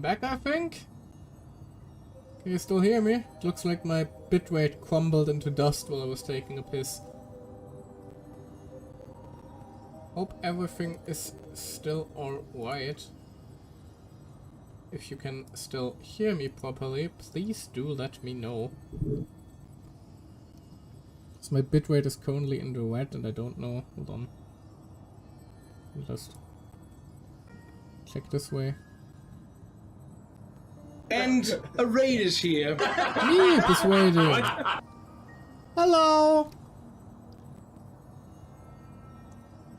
back, I think? Can you still hear me? It looks like my bitrate crumbled into dust while I was taking a piss. Hope everything is still alright. If you can still hear me properly, please do let me know. So my bitrate is currently in the red and I don't know. Hold on. I'll just check this way. And a raid is here. Meep is waiting. Hello!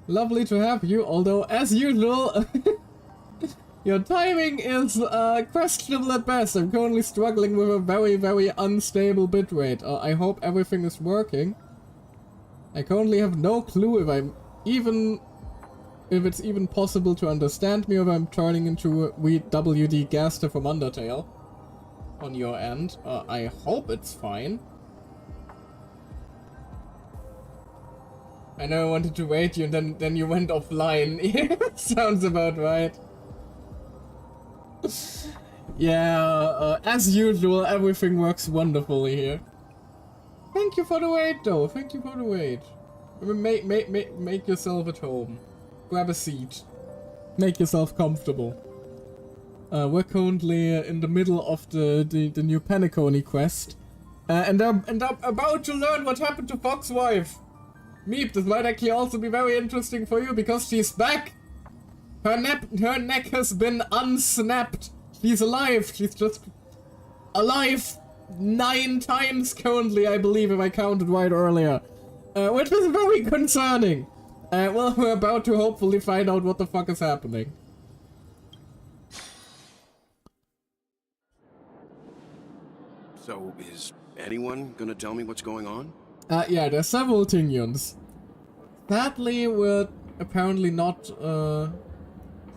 Lovely to have you, although as usual, your timing is questionable at best. I'm currently struggling with a very, very unstable bitrate. I hope everything is working. I currently have no clue if it's even possible to understand me, or if I'm turning into WD Gaster from Undertale on your end. I hope it's fine. I know I wanted to wait you, and then you went offline. Sounds about right. Yeah, as usual, everything works wonderfully here. Thank you for the wait, though. Thank you for the wait. Make yourself at home. Grab a seat. Make yourself comfortable. We're currently in the middle of the new Penacony quest. And I'm about to learn what happened to Fox's wife. Meep, this might actually also be very interesting for you because she's back. Her neck has been unsnapped. She's alive. She's just alive 9 times currently, I believe, if I counted right earlier. Which is very concerning. Well, we're about to hopefully find out what the fuck is happening. So, is anyone gonna tell me what's going on? Yeah, there's several Tingyuns. Sadly, we're apparently not,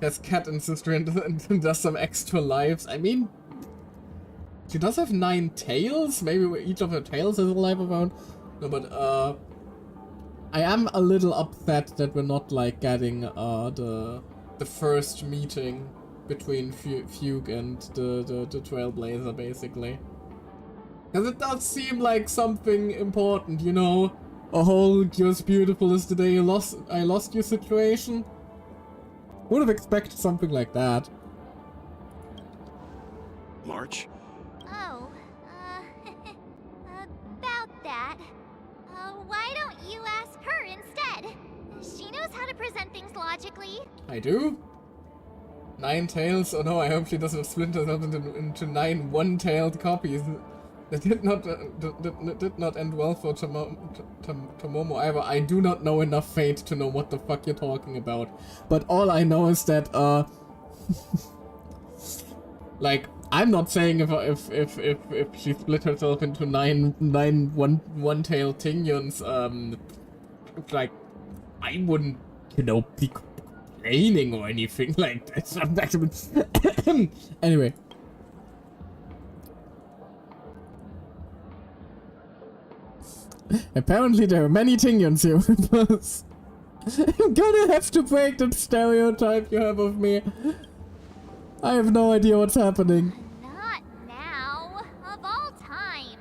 has Cat and sister and does some extra lives. I mean, she does have 9 tails? Maybe each of her tails has a life of her own? No, but, I am a little upset that we're not, like, getting, the first meeting between Fugue and the Trailblazer, basically. Because it does seem like something important, you know? A whole just beautiful is the day I lost you situation. Would have expected something like that. March? Oh, about that. Why don't you ask her instead? She knows how to present things logically. I do? 9 tails? Oh no, I hope she doesn't splinter them into 9 one-tailed copies. That did not end well for Tomomo either. I do not know enough Fate to know what the fuck you're talking about. But all I know is that, like, I'm not saying if she split herself into 9 one-tailed Tingyuns, like, I wouldn't, you know, be complaining or anything like that. Anyway. Apparently there are many Tingyuns here with us. I'm gonna have to break that stereotype you have of me. I have no idea what's happening. Not now. Of all times.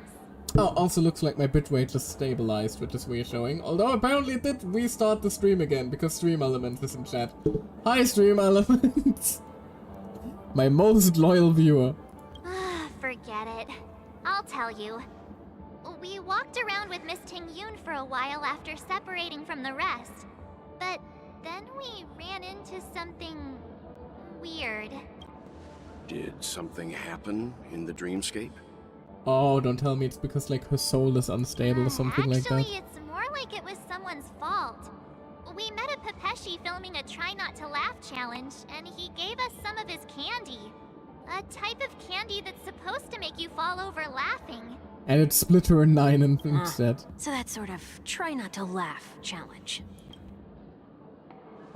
Oh, also looks like my bitrate just stabilized, which is reassuring. Although apparently it did restart the stream again, because Stream Elements is in chat. Hi, Stream Elements. My most loyal viewer. Forget it. I'll tell you. We walked around with Miss Tingyun for a while after separating from the rest. But then we ran into something weird. Did something happen in the dreamscape? Oh, don't tell me it's because, like, her soul is unstable or something like that. Actually, it's more like it was someone's fault. We met a Pepeshi filming a Try Not to Laugh challenge, and he gave us some of his candy. A type of candy that's supposed to make you fall over laughing. And it split her in 9 instead. So that sort of try not to laugh challenge.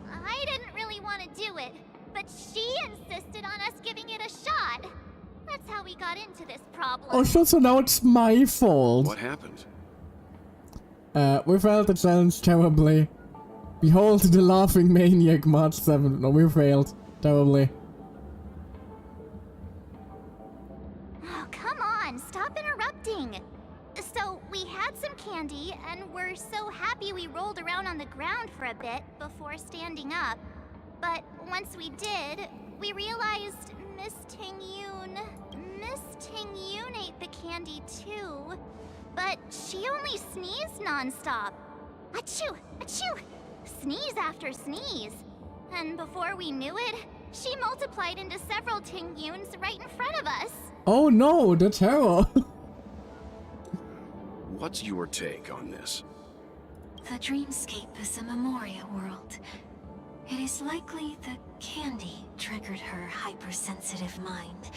I didn't really want to do it, but she insisted on us giving it a shot. That's how we got into this problem. Oh, so now it's my fault. What happened? We failed the challenge terribly. Behold the laughing maniac, March 7th. No, we failed terribly. down on the ground for a bit before standing up. But once we did, we realized Miss Ting-Yoon ate the candy too. But she only sneezed nonstop. Achoo! Achoo! Sneeze after sneeze. And before we knew it, she multiplied into several Ting-Yoons right in front of us. Oh no, the terror! What's your take on this? The dreamscape is a memoria world. It is likely the candy triggered her hypersensitive mind,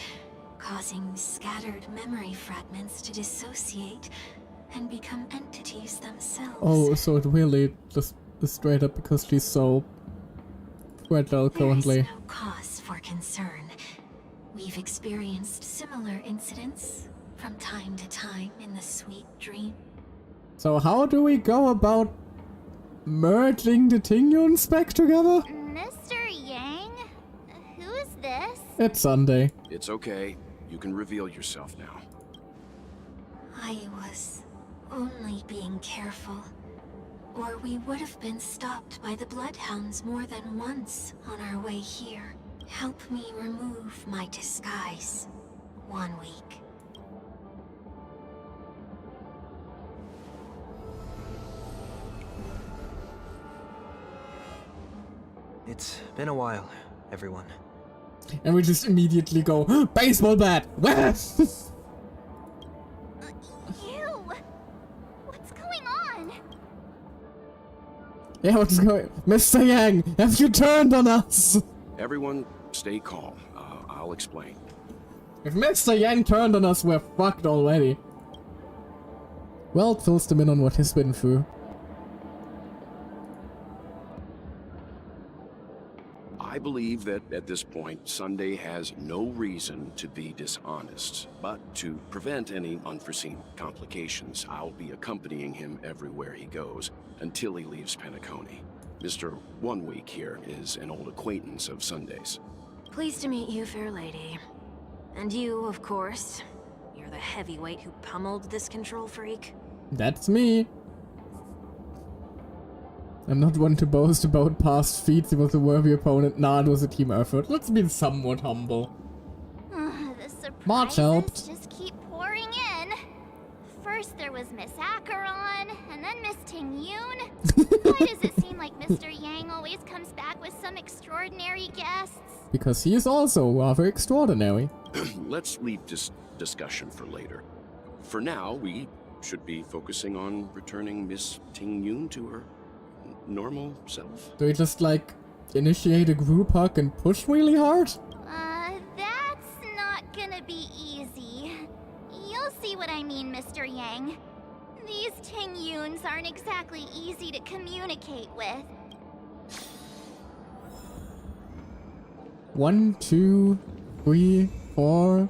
causing scattered memory fragments to dissociate and become entities themselves. Oh, so it really just is straight up because she's so fragile currently. There is no cause for concern. We've experienced similar incidents from time to time in the sweet dream. So how do we go about merging the Ting-Yoons back together? Mr. Yang? Who's this? It's Sunday. It's okay. You can reveal yourself now. I was only being careful, or we would have been stopped by the Bloodhounds more than once on our way here. Help me remove my disguise. 1 week. It's been a while, everyone. And we just immediately go, baseball bat! You! What's going on? Yeah, what's going? Mr. Yang, have you turned on us? Everyone, stay calm. I'll explain. If Mr. Yang turned on us, we're fucked already. Well, fills them in on what he's been through. I believe that at this point, Sunday has no reason to be dishonest. But to prevent any unforeseen complications, I'll be accompanying him everywhere he goes until he leaves Penacony. Mr. 1 Week here is an old acquaintance of Sunday's. Pleased to meet you, fair lady. And you, of course. You're the heavyweight who pummeled this control freak. That's me. I'm not one to boast about past feats. He was a worthy opponent. Nah, it was a team effort. Let's be somewhat humble. The March surprises helped. just keep pouring in. First there was Miss Acheron, and then Miss Ting-Yoon. Why does it seem like Mr. Yang always comes back with some extraordinary guests? Because he is also rather extraordinary. Let's leave this discussion for later. For now, we should be focusing on returning Miss Ting-Yoon to her normal self. Do we just, like, initiate a group hug and push really hard? That's not gonna be easy. You'll see what I mean, Mr. Yang. These Ting-Yoons aren't exactly easy to communicate with. 1, 2, 3, 4,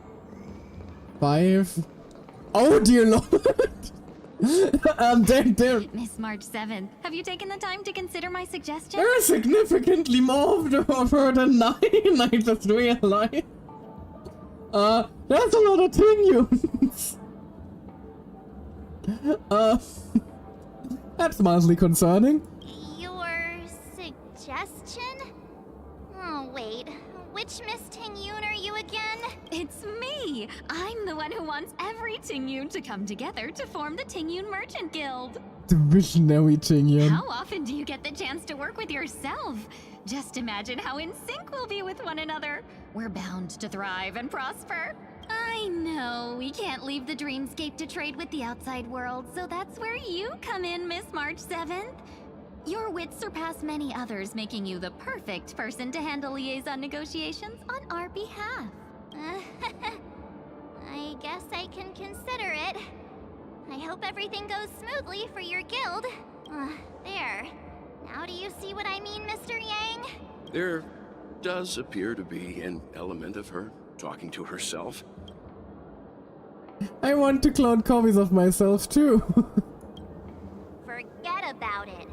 5. Oh dear lord! They're Miss March 7th, have you taken the time to consider my suggestion? significantly more of her than 9, I just realized. That's a lot of Ting-Yoons. That's mildly concerning. Your suggestion? Oh, wait. Which Miss Ting-Yoon are you again? It's me! I'm the one who wants every Ting-Yoon to come together to form the Ting-Yoon Merchant Guild. The visionary Ting-Yoon. How often do you get the chance to work with yourself? Just imagine how in sync we'll be with one another. We're bound to thrive and prosper. I know, we can't leave the dreamscape to trade with the outside world, so that's where you come in, Miss March 7th. Your wits surpass many others, making you the perfect person to handle liaison negotiations on our behalf. I guess I can consider it. I hope everything goes smoothly for your guild. There. Now do you see what I mean, Mr. Yang? There does appear to be an element of her talking to herself. I want to clone copies of myself too. Forget about it.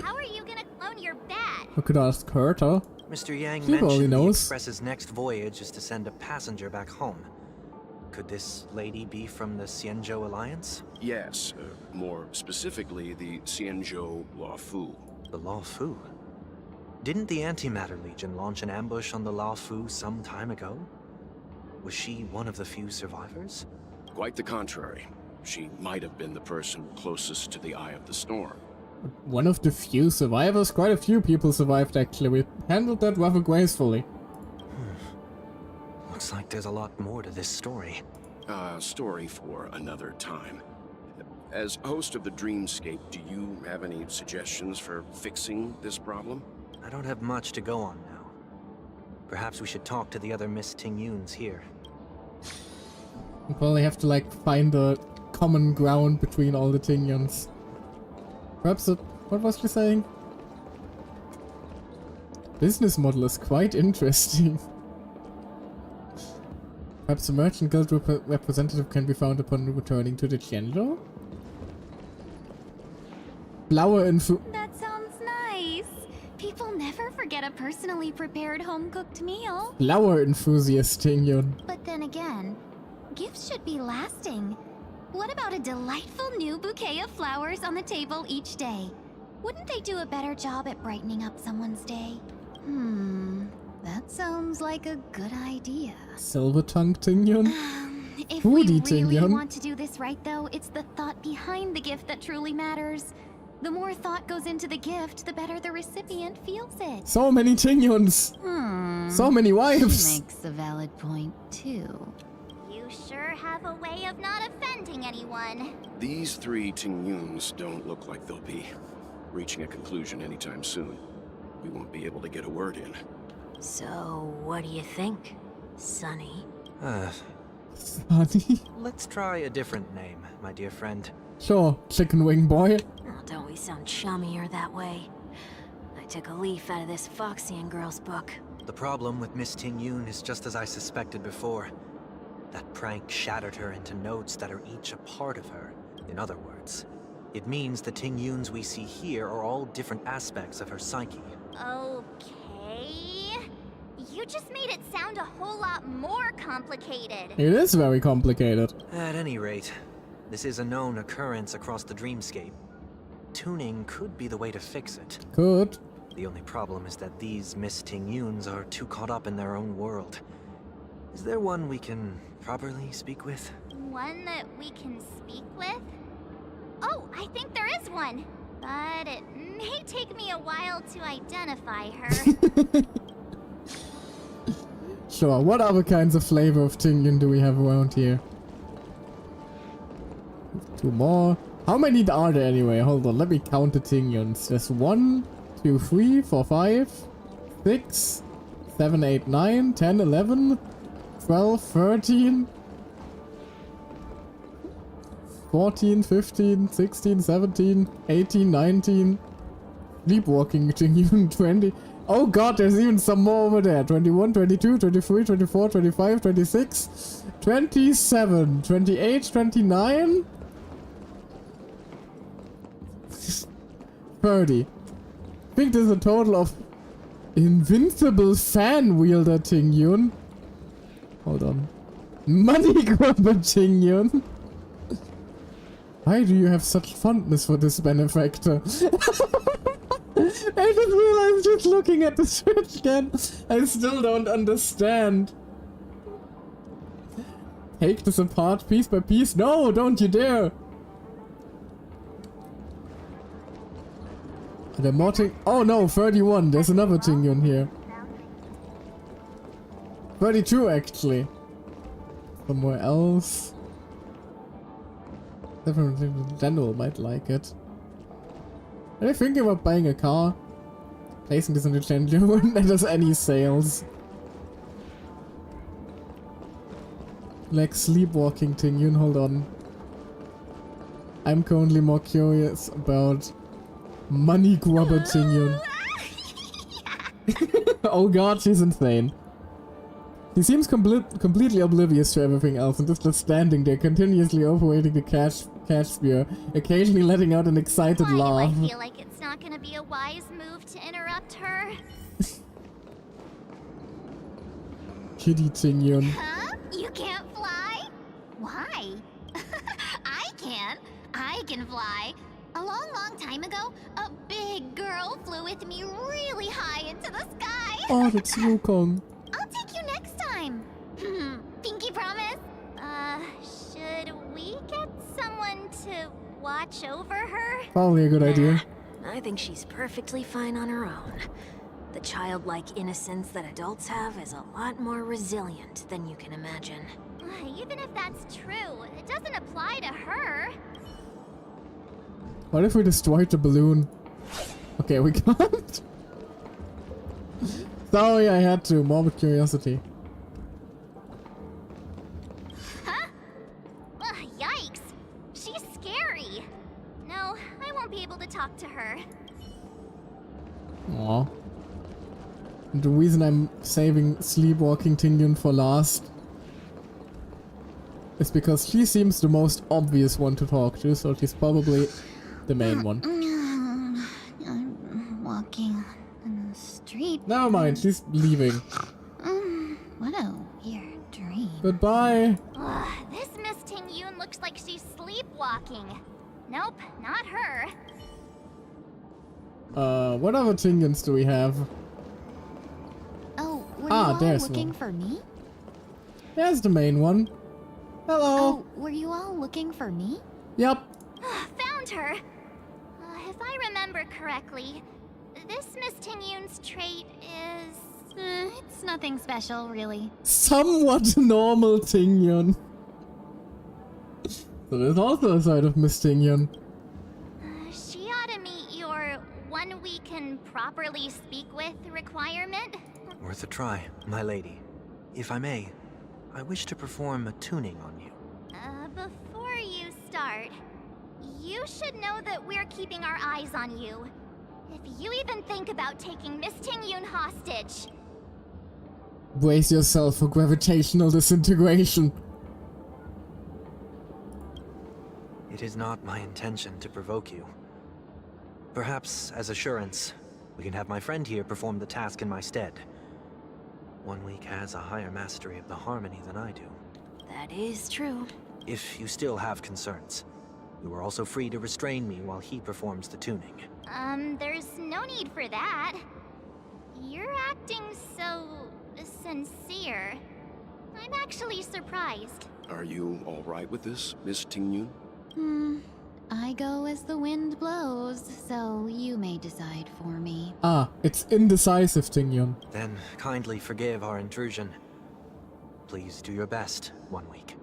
How are you gonna clone your bat? I could ask Herta. Mr. Yang He probably mentioned the knows. Express's next voyage is to send a passenger back home. Could this lady be from the Xianzhou Alliance? Yes, more specifically, the Xianzhou Luofu. The Luofu? Didn't the Antimatter Legion launch an ambush on the Luofu some time ago? Was she one of the few survivors? Quite the contrary. She might have been the person closest to the eye of the storm. One of the few survivors? Quite a few people survived actually. We handled that rather gracefully. Looks like there's a lot more to this story. Story for another time. As host of the Dreamscape, do you have any suggestions for fixing this problem? I don't have much to go on now. Perhaps we should talk to the other Miss Tingyuns here. We probably have to like find a common ground between all the Tingyuns. Perhaps what was she saying? Business model is quite interesting. Perhaps a merchant guild representative can be found upon returning to the Xianzhou? Flower and food. That sounds nice. People never forget a personally prepared home-cooked meal. Flower enthusiast Tingyun. But then again, gifts should be lasting. What about a delightful new bouquet of flowers on the table each day? Wouldn't they do a better job at brightening up someone's day? That sounds like a good idea. Silver tongue Tingyun. If Foodie we really Tingyun. want to do this right, though, it's the thought behind the gift that truly matters. The more thought goes into the gift, the better the recipient feels it. So many Tingyuns. So many She wives. makes a valid point, too. You sure have a way of not offending anyone. These three Tingyuns don't look like they'll be reaching a conclusion anytime soon. We won't be able to get a word in. So, what do you think, Sonny? Honey. Let's try a different name, my dear friend. Sure, chicken wing boy. Oh, don't we sound chummier that way? I took a leaf out of this Foxian girl's book. The problem with Miss Tingyun is just as I suspected before. That prank shattered her into notes that are each a part of her. In other words, it means the Tingyuns we see here are all different aspects of her psyche. Okay. You just made it sound a whole lot more complicated. It is very complicated. At any rate, this is a known occurrence across the Dreamscape. Tuning could be the way to fix it. Good. The only problem is that these Miss Tingyuns are too caught up in their own world. Is there one we can properly speak with? One that we can speak with? Oh, I think there is one. But it may take me a while to identify her. Sure, what other kinds of flavor of Tingyun do we have around here? Two more. How many are there anyway? Hold on, let me count the Tingyuns. There's 1, 2, 3, 4, 5, 6, 7, 8, 9, 10, 11, 12, 13, 14, 15, 16, 17, 18, 19. Sleepwalking Tingyun 20. Oh god, there's even some more over there. 21, 22, 23, 24, 25, 26, 27, 28, 29, 30. I think there's a total of invincible fan wielder Tingyun. Hold on. Money grubber Tingyun. Why do you have such fondness for this benefactor? I just realized just looking at the switch again, I still don't understand. Take this apart piece by piece? No, don't you dare! Are there more oh no, 31. There's another Tingyun here. 32 actually. Somewhere else. Definitely the general might like it. Are you thinking about buying a car? Placing this in the Chandler when there's any sales. Like sleepwalking Tingyun, hold on. I'm currently more curious about money grubber Tingyun. Oh god, she's insane. He seems completely oblivious to everything else and is just standing there, continuously operating the cash spear, occasionally letting out an excited laugh. Why do I feel like it's not gonna be a wise move to interrupt her? Kitty Tingyun. Huh? You can't fly? Why? I can't. I can fly. A long time ago, a big girl flew with me really high into the sky. Oh, that's Yukong. I'll take you next time. Pinky promise? Should we get someone to watch over her? Probably a good idea. I think she's perfectly fine on her own. The childlike innocence that adults have is a lot more resilient than you can imagine. Even if that's true, it doesn't apply to her. What if we destroyed the balloon? Okay, we can't. Sorry, I had to. Morbid curiosity. Huh? Yikes. She's scary. No, I won't be able to talk to her. Aw. And the reason I'm saving Sleepwalking Tingyun for last is because she seems the most obvious one to talk to, so she's probably the main one. I'm walking in the street. Never mind, she's leaving. What a weird dream. Goodbye. This Miss Ting-Yun looks like she's sleepwalking. Nope, not her. What other Tingyuns do we have? Oh, were you all there's looking one. for me? There's the main one. Hello. Oh, were you all looking for me? Yep. Found her. If I remember correctly, this Miss Ting-Yun's trait is... It's nothing special, really. Somewhat normal Tingyun. So there's also a side of Miss Tingyun. She ought to meet your one we can properly speak with requirement. Worth a try, my lady. If I may, I wish to perform a tuning on you. Before you start, you should know that we're keeping our eyes on you. If you even think about taking Miss Ting-Yun hostage... Brace yourself for gravitational disintegration. It is not my intention to provoke you. Perhaps, as assurance, we can have my friend here perform the task in my stead. 1 week has a higher mastery of the harmony than I do. That is true. If you still have concerns, you are also free to restrain me while he performs the tuning. There's no need for that. You're acting so... sincere. I'm actually surprised. Are you all right with this, Miss Ting-Yun? I go as the wind blows, so you may decide for me. It's indecisive Tingyun. Then kindly forgive our intrusion. Please do your best, 1 week.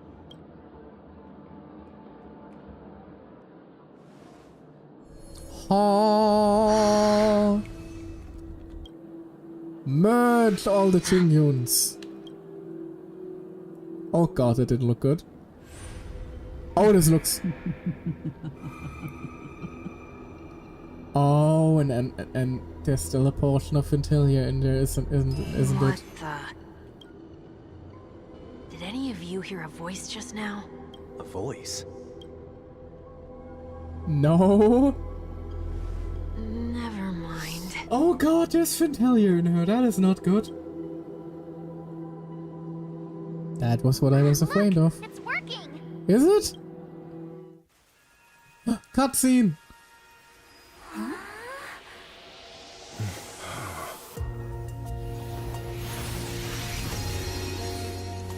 Ha! Merge all the Tingyuns. Oh god, that didn't look good. Oh, this looks... Oh, and there's still a portion of Ventilia in there, isn't What it? the... Did any of you hear a voice just now? A voice? No. Never mind. Oh god, there's Ventilia in her. That is not good. That was what I was afraid of. It's working! Is it? Cutscene.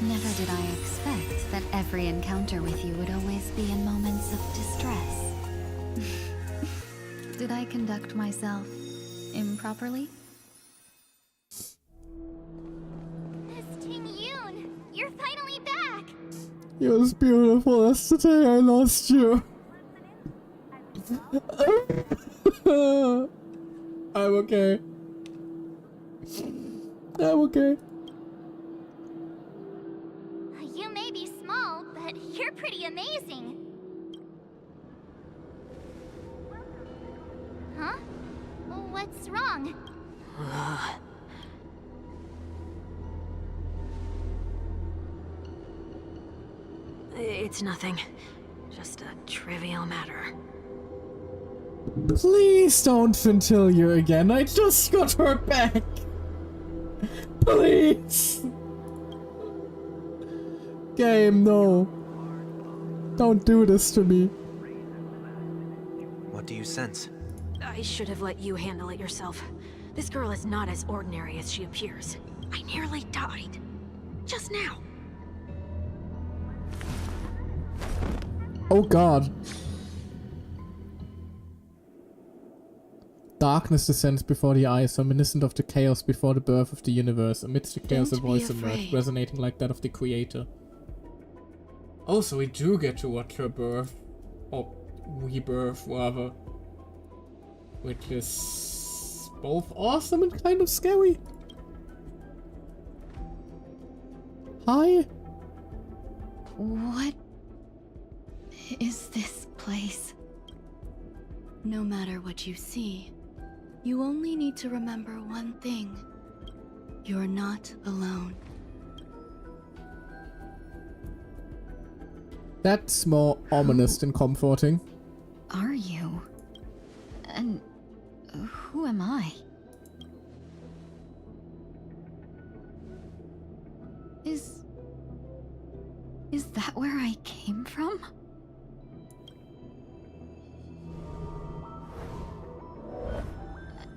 Never did I expect that every encounter with you would always be in moments of distress. Did I conduct myself improperly? Miss Ting-Yun, you're finally back! You're as beautiful as the day I lost you. I'm okay. I'm okay. You may be small, but you're pretty amazing. Huh? What's wrong? It's nothing. Just a trivial matter. Please don't Ventilia again. I just got her back. Please. Game, no. Don't do this to me. What do you sense? I should have let you handle it yourself. This girl is not as ordinary as she appears. I nearly died. Just now. Oh god. Darkness descends before the eyes, reminiscent of the chaos before the birth of the universe. Amidst the chaos, a Don't be voice emerged, afraid. resonating like that of the creator. Oh, so we do get to watch her birth. Or rebirth, rather. Which is both awesome and kind of scary. Hi. What is this place? No matter what you see, you only need to remember one thing. You're not alone. That's more ominous than comforting. Are you? And who am I? Is that where I came from?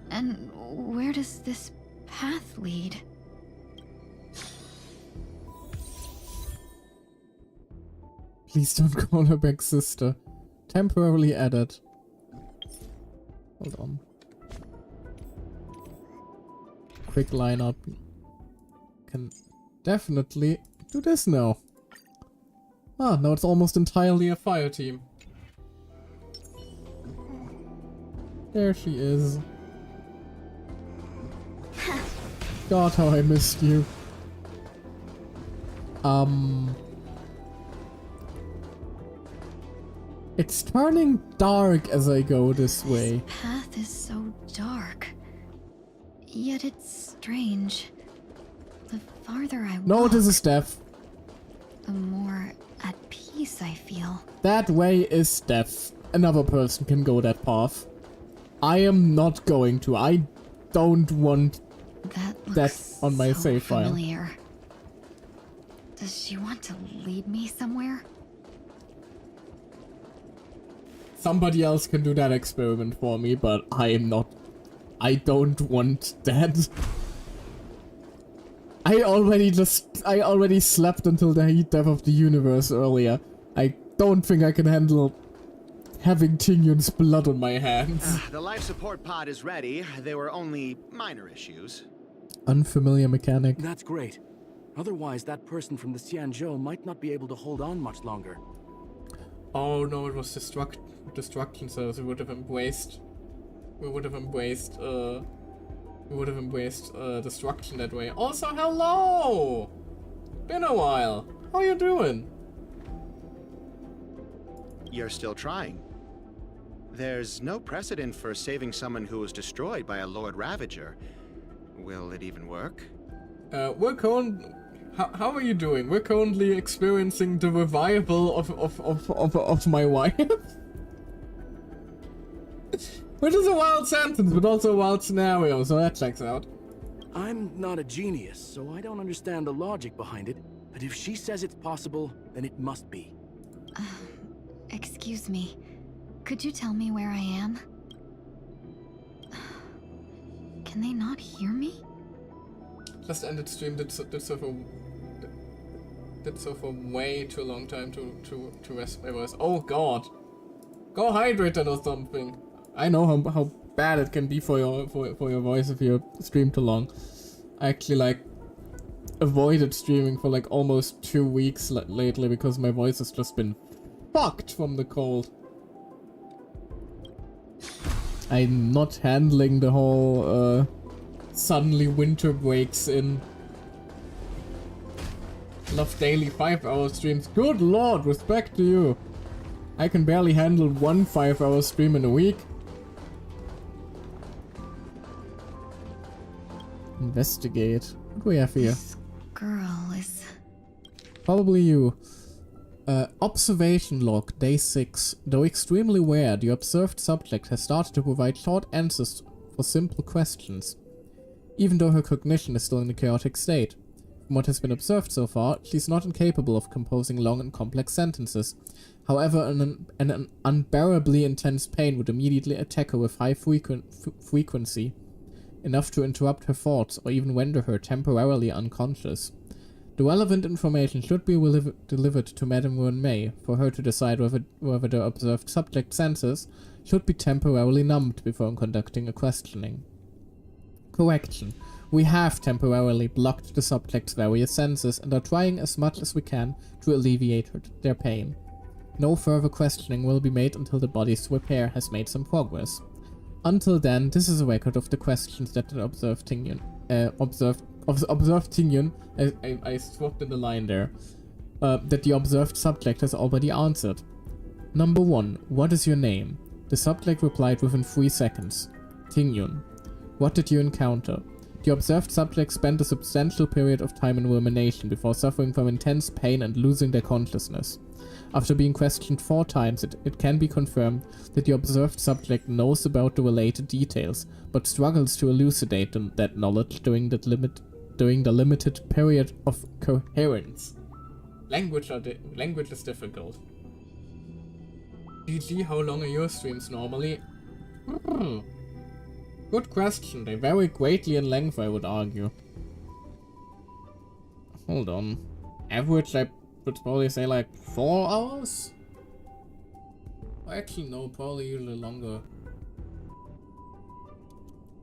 And where does this path lead? Please don't call her back sister. Temporarily added. Hold on. Quick lineup. Can definitely do this now. Ah, now it's almost entirely a fire team. There she is. God, how I missed you. It's turning dark as I go this way. This path is so dark. Yet it's strange. The farther I walk, No, this is death. the more at peace I feel. That way is death. Another person can go that path. I am not going to. I don't want That looks that on my so save file. familiar. Does she want to lead me somewhere? Somebody else can do that experiment for me, but I am not. I don't want that. I already slept until the heat death of the universe earlier. I don't think I can handle having Tinyun's blood on my hands. The life support pod is ready. There were only minor issues. Unfamiliar mechanic. That's great. Otherwise, that person from the Xianzhou might not be able to hold on much longer. Oh no, it was destruction cells. We would have embraced destruction that way. Also, hello! Been a while. How you doing? You're still trying. There's no precedent for saving someone who was destroyed by a Lord Ravager. Will it even work? How are you doing? We're currently experiencing the revival of my wife. Which is a wild sentence, but also a wild scenario, so that checks out. I'm not a genius, so I don't understand the logic behind it. But if she says it's possible, then it must be. Excuse me. Could you tell me where I am? Can they not hear me? Just ended stream, did so for way too long time to rest my voice. Oh god. Go hydrate it or something. I know how bad it can be for your voice if you stream too long. I actually avoided streaming for almost 2 weeks lately because my voice has just been fucked from the cold. I'm not handling the whole suddenly winter breaks in. Love daily 5-hour streams. Good lord, respect to you. I can barely handle one 5-hour stream in a week. Investigate. What do we have here? This girl is... Probably you. Observation log, day 6. Though extremely rare, the observed subject has started to provide short answers for simple questions, even though her cognition is still in a chaotic state. From what has been observed so far, she's not incapable of composing long and complex sentences, However, an unbearably intense pain would immediately attack her with high frequency, enough to interrupt her thoughts or even render her temporarily unconscious. The relevant information should be delivered to Madame May for her to decide whether the observed subject's senses should be temporarily numbed before conducting a questioning. Correction. We have temporarily blocked the subject's various senses and are trying as much as we can to alleviate their pain. No further questioning will be made until the body's repair has made some progress. Until then, this is a record of the questions that the observed Tingyun, I swapped in the line there, that the observed subject has already answered. Number 1. What is your name? The subject replied within 3 seconds. Tingyun. What did you encounter? The observed subject spent a substantial period of time in rumination before suffering from intense pain and losing their consciousness. After being questioned 4 times, it can be confirmed that the observed subject knows about the related details, but struggles to elucidate that knowledge during the limited period of coherence. Language is difficult. GG, how long are your streams normally? Good question. They vary greatly in length, I would argue. Hold on. Average, I would probably say like 4 hours? Actually, no, probably usually longer.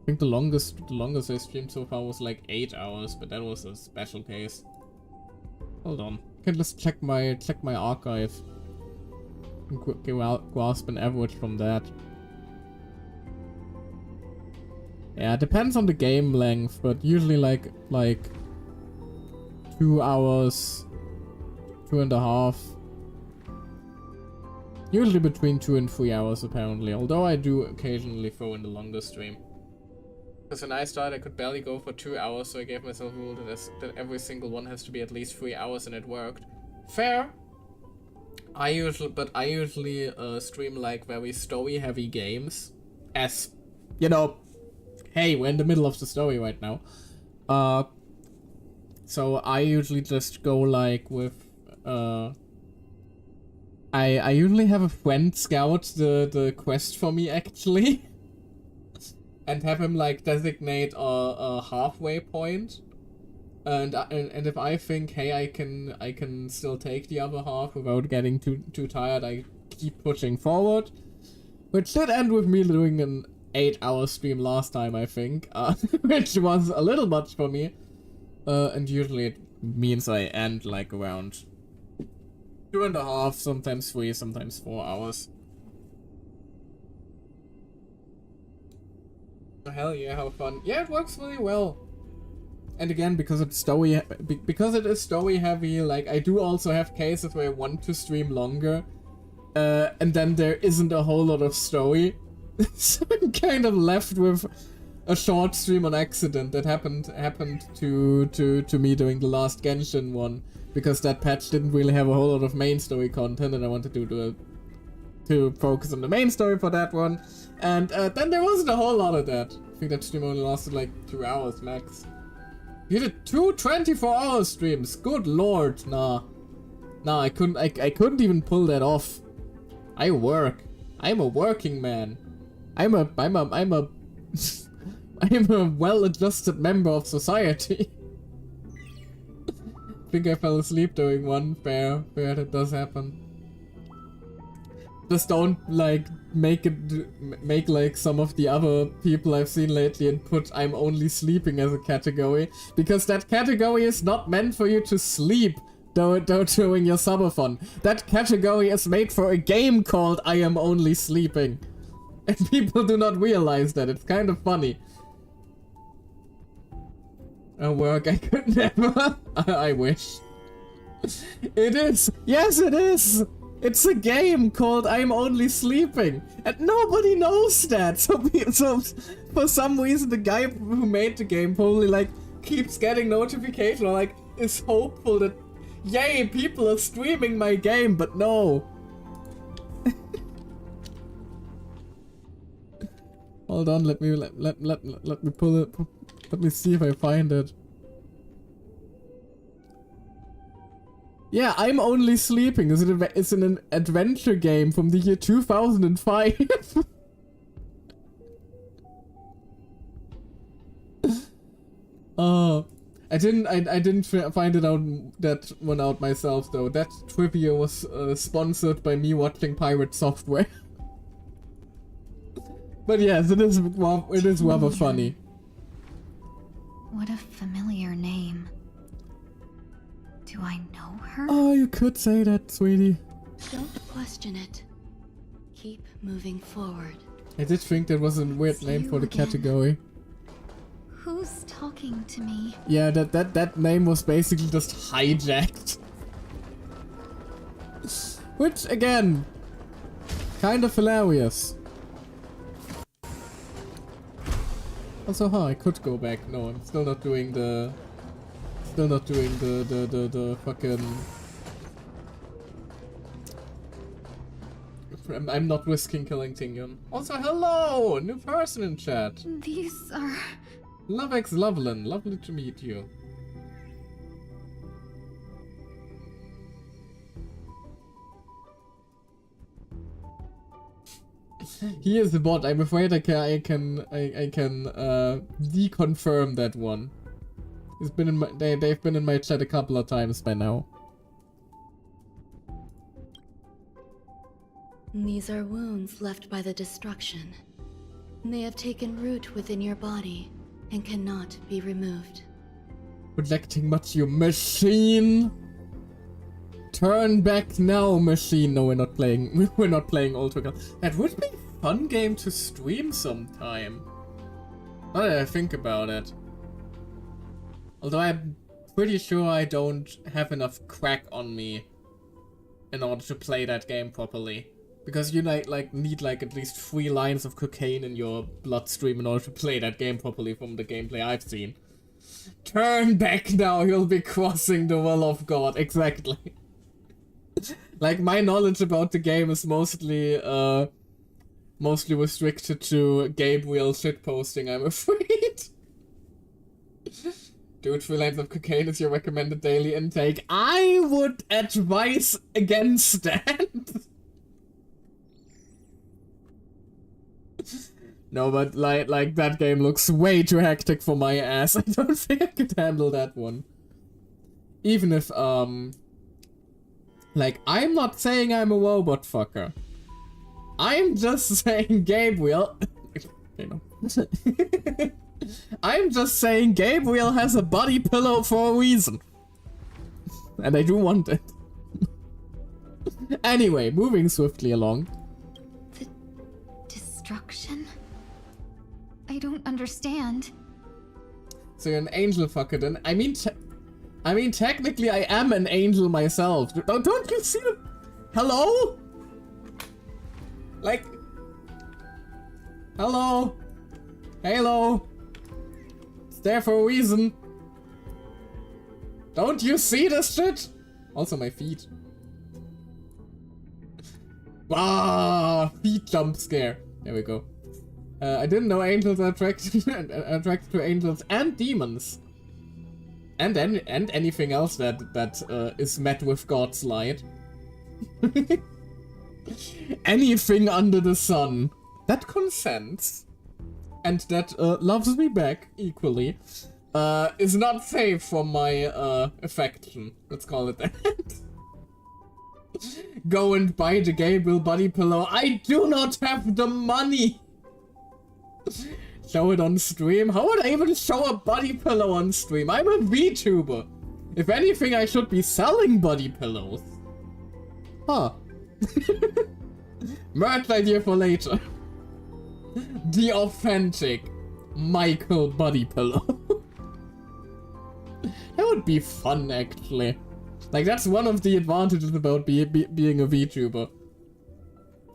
I think the longest I streamed so far was like 8 hours, but that was a special case. Hold on. I can just check my archive. Grasp an average from that. Yeah, it depends on the game length, but usually like 2 hours, 2.5. Usually between 2 and 3 hours apparently, although I do occasionally throw in the longer stream. Because when I started I could barely go for 2 hours, so I gave myself a rule that every single one has to be at least 3 hours, and it worked. Fair! I usually stream like very story heavy games, as, you know, hey, we're in the middle of the story right now. So I usually just go like with, I usually have a friend scout the quest for me actually. And have him like designate a halfway point. And if I think, hey, I can still take the other half without getting too tired, I keep pushing forward. Which did end with me doing an 8-hour stream last time, I think, which was a little much for me. And usually it means I end like around 2.5, sometimes 3, sometimes 4 hours. Hell yeah, how fun. Yeah, it works really well. And again, because it is story heavy, like I do also have cases where I want to stream longer, and then there isn't a whole lot of story. So I'm kind of left with a short stream on accident that happened to me during the last Genshin one, because that patch didn't really have a whole lot of main story content, and I wanted to focus on the main story for that one. And then there wasn't a whole lot of that. I think that stream only lasted like 2 hours max. You did 2 24-hour streams. Good lord, nah, I couldn't even pull that off. I work. I'm a working man. I'm a well-adjusted member of society. I think I fell asleep during one. Fair, that does happen. Just don't like make like some of the other people I've seen lately and put I'm only sleeping as a category, because that category is not meant for you to sleep during your subathon. That category is made for a game called I Am Only Sleeping. And people do not realize that. It's kind of funny. Work, I could never. I wish. It is. Yes, it is. It's a game called I'm Only Sleeping, and nobody knows that. So for some reason, the guy who made the game probably like keeps getting notification or like is hopeful that, yay, people are streaming my game, but no. Hold on, let me pull it. Let me see if I find it. Yeah, I'm Only Sleeping is an adventure game from the year 2005. Oh, I didn't find it out that one out myself though. That trivia was sponsored by me watching Pirate Software. But yes, it is rather funny. What a familiar name. Do I know her? Oh, you could say that, sweetie. Don't question it. Keep moving forward. I did think that was a weird name for the category. Who's talking to me? Yeah, that name was basically just hijacked. Which, again, kind of hilarious. Also, I could go back. No, I'm still not doing the... Still not doing the fucking... I'm not risking killing Tingyun. Also, hello! New person in chat. These are... Lovex Loveland, lovely to meet you. He is the bot. I'm afraid I can deconfirm that one. He's been in my, they've been in my chat a couple of times by now. These are wounds left by the destruction. They have taken root within your body and cannot be removed. Projecting much, you machine! Turn back now, machine! No, we're not playing. We're not playing Ultra. That would be a fun game to stream sometime. Now that I think about it. Although I'm pretty sure I don't have enough crack on me in order to play that game properly. Because you like need like at least 3 lines of cocaine in your bloodstream in order to play that game properly from the gameplay I've seen. Turn back now, you'll be crossing the will of God. Exactly. Like, my knowledge about the game is mostly restricted to Gabriel shitposting, I'm afraid. Dude, 3 lines of cocaine is your recommended daily intake. I would advise against that. No, but like that game looks way too hectic for my ass. I don't think I could handle that one. Even if, like, I'm not saying I'm a robot fucker. I'm just saying Gabriel... you know. I'm just saying Gabriel has a body pillow for a reason. And I do want it. Anyway, moving swiftly along. The destruction? I don't understand. So you're an angel fucker then? I mean, technically I am an angel myself. Don't you see the... Hello? Like... Hello? Halo? It's there for a reason. Don't you see this shit? Also my feet. Ah, feet jump scare. There we go. I didn't know angels are attracted to angels and demons. And anything else that is met with God's light. Anything under the sun that consents and that loves me back equally is not safe from my affection. Let's call it that. Go and buy the Gabriel body pillow. I do not have the money. Show it on stream? How would I even show a body pillow on stream? I'm a VTuber. If anything, I should be selling body pillows. Huh. Merch idea for later. The authentic Michael body pillow. That would be fun, actually. Like, that's one of the advantages about being a VTuber.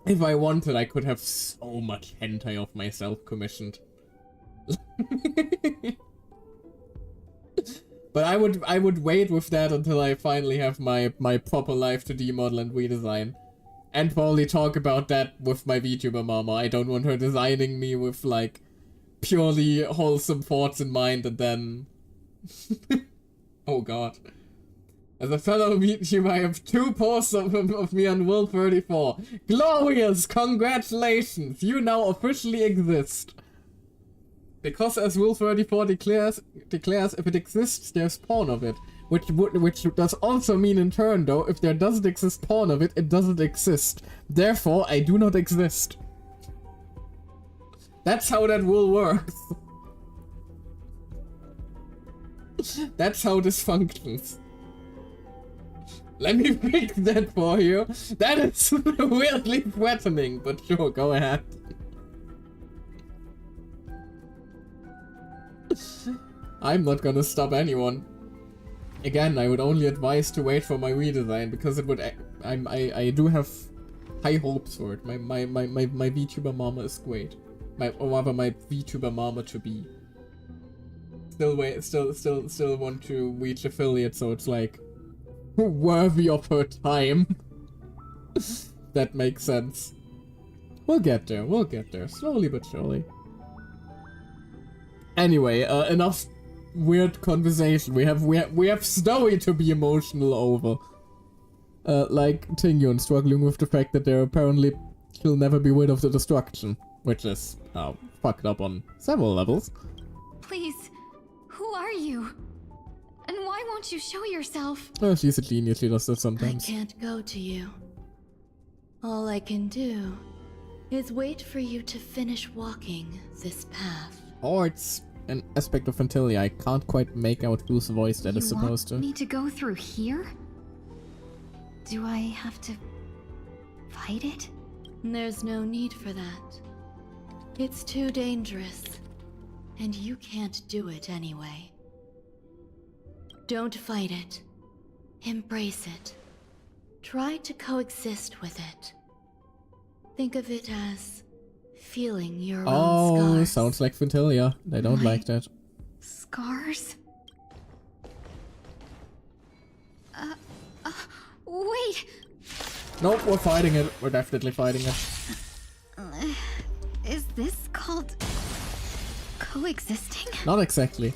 If I wanted, I could have so much hentai of myself commissioned. But I would wait with that until I finally have my proper life to demodel and redesign. And probably talk about that with my VTuber mama. I don't want her designing me with, like, purely wholesome thoughts in mind and then... Oh god. As a fellow VTuber, I have 2 posts of me on World 34. Glorious! Congratulations! You now officially exist. Because as Rule 34 declares if it exists, there's porn of it. Which does also mean in turn, though, if there doesn't exist porn of it, it doesn't exist. Therefore, I do not exist. That's how that rule works. That's how this functions. Let me fix that for you. That is weirdly threatening, but sure, go ahead. I'm not gonna stop anyone. Again, I would only advise to wait for my redesign because it would. I do have high hopes for it. My VTuber mama is great. Or rather, my VTuber mama to be. Still want to reach affiliate, so it's like worthy of her time. That makes sense. We'll get there. We'll get there, slowly but surely. Anyway, enough weird conversation. We have Snowy to be emotional over. Like Tingyun struggling with the fact that she'll never be rid of the destruction, which is fucked up on several levels. Please, who are you? And why won't you show yourself? Oh, she's a genius. She does that I sometimes. can't go to you. All I can do is wait for you to finish walking this path. Or it's an aspect of Fantilia. I can't quite make out whose voice that is supposed to. You want me to go through here? Do I have to fight it? There's no need for that. It's too dangerous, and you can't do it anyway. Don't fight it. Embrace it. Try to coexist with it. Think of it as feeling your own scars. Oh, sounds like Fantilia. They don't like that. Scars? Wait! Nope, we're fighting it. We're definitely fighting it. Is this called coexisting? Not exactly.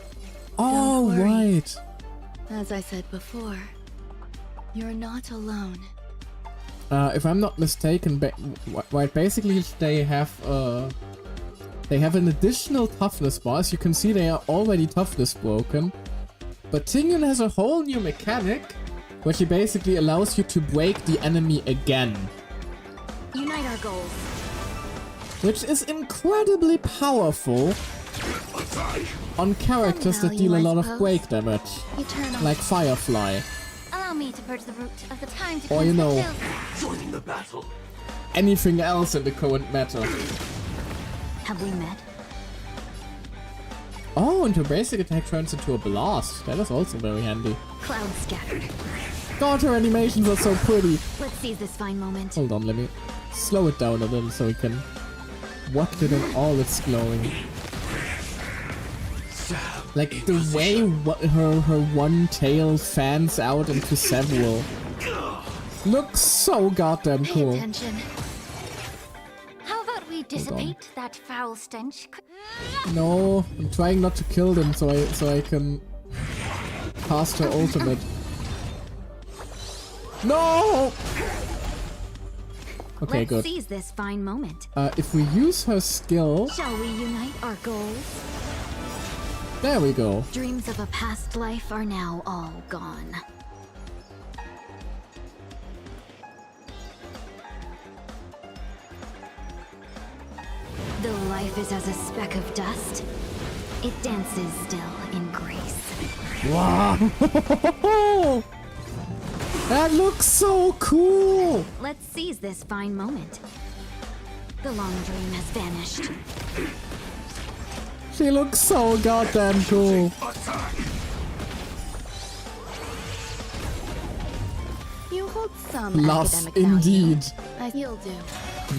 Oh, worry. right. As I said before, you're not alone. If I'm not mistaken, right, basically they have an additional toughness bar. As you can see, they are already toughness broken. But Tingyun has a whole new mechanic, where she basically allows you to break the enemy again. Unite our goals. Which is incredibly powerful on characters that deal a lot of break damage. Eternal. Like Firefly. Allow me to purge the root of the time to Or, you know, Joining the battle. anything else in the current meta. Have we met? Oh, and her basic attack turns into a blast. That is also very handy. Clouds scattered. God, her animations are so pretty. Let's seize this fine moment. Hold on, let me slow it down a little so we can watch it in all its glowing. Like the way her one tail fans out into several looks so goddamn Pay cool. attention. How about we dissipate that foul stench? No, I'm trying not to kill them so I can cast her ultimate. No! Okay, Let's good. seize this fine moment. If we use her skill, Shall we unite our goals? there we go. Dreams of a past life are now all gone. Though life is as a speck of dust, it dances still in grace. Wow! That looks so cool! Let's seize this fine moment. The long dream has vanished. She looks so goddamn cool. You hold some Plus, academic value. indeed. You'll do.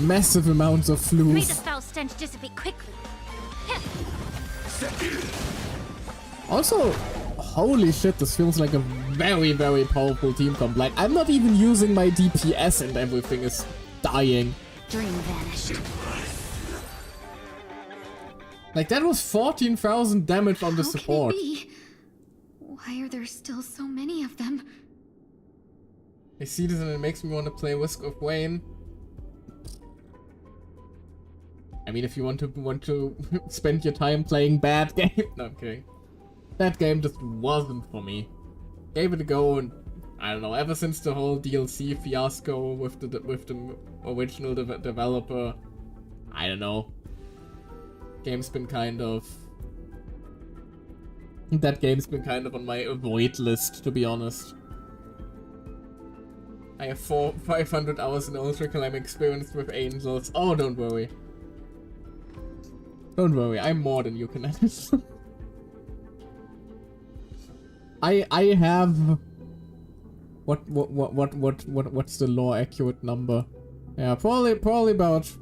Massive amounts of May the flues. foul stench dissipate quickly. Also, holy shit, this feels like a very, very powerful team comp. Like, I'm not even using my DPS and everything is dying. Dream vanished. Like, that was 14,000 damage on the How support. can it be? Why are there still so many of them? I see this and it makes me want to play Risk of Wayne. I mean, if you want to spend your time playing bad game, no, I'm kidding. That game just wasn't for me. Gave it a go, and I don't know. Ever since the whole DLC fiasco with the original developer, I don't know. Game's been kind of. That game's been kind of on my avoid list, to be honest. I have 500 hours in Ultra I'm experienced with Angels. Oh, don't worry. Don't worry, I'm more than you can imagine. I have what's the lore accurate number? Yeah, probably about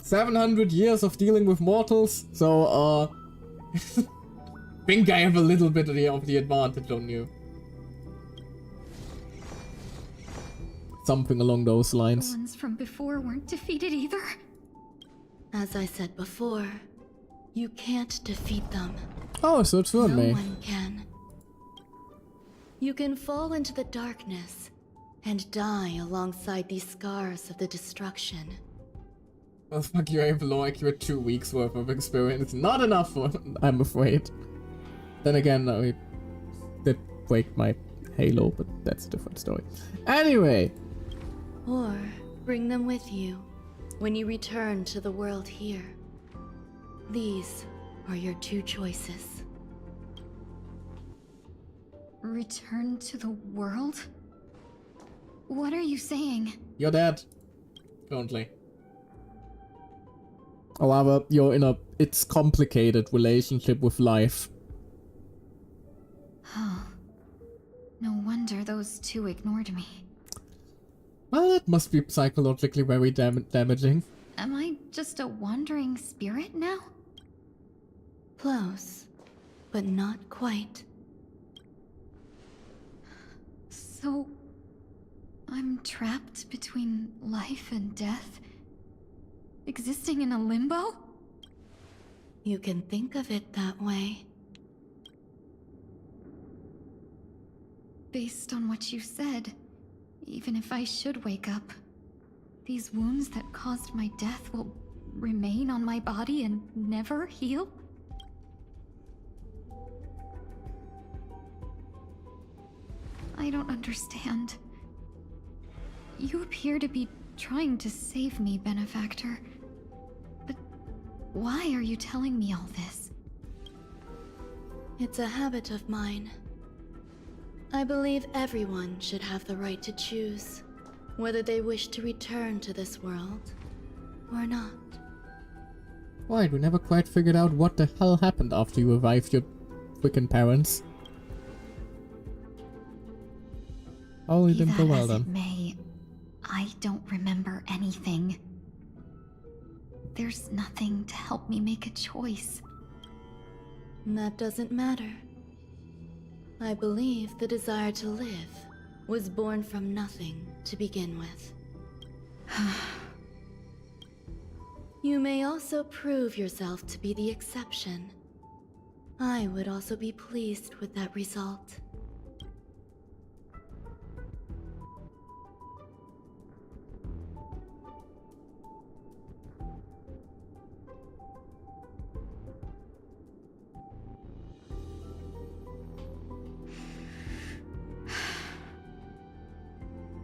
700 years of dealing with mortals. So think I have a little bit of the advantage on you. Something along those lines. The ones from before weren't defeated either. As I said before, you can't defeat them. Oh, so it's for me. No one can. You can fall into the darkness and die alongside these scars of the destruction. Well, fuck you, I have low accurate 2 weeks worth of experience. Not enough, I'm afraid. Then again, I did break my Halo, but that's a different story. Anyway. Or bring them with you when you return to the world here. These are your two choices. Return to the world? What are you saying? You're dead. Currently. However, you're in it's complicated relationship with life. Oh. No wonder those two ignored me. Well, that must be psychologically very damaging. Am I just a wandering spirit now? Close, but not quite. So, I'm trapped between life and death? Existing in a limbo? You can think of it that way. Based on what you said, even if I should wake up, these wounds that caused my death will remain on my body and never heal? I don't understand. You appear to be trying to save me, Benefactor. But why are you telling me all this? It's a habit of mine. I believe everyone should have the right to choose whether they wish to return to this world or not. Right, we never quite figured out what the hell happened after you revived your freaking parents. Oh, you didn't go well then. May, I don't remember anything. There's nothing to help me make a choice. That doesn't matter. I believe the desire to live was born from nothing to begin with. You may also prove yourself to be the exception. I would also be pleased with that result.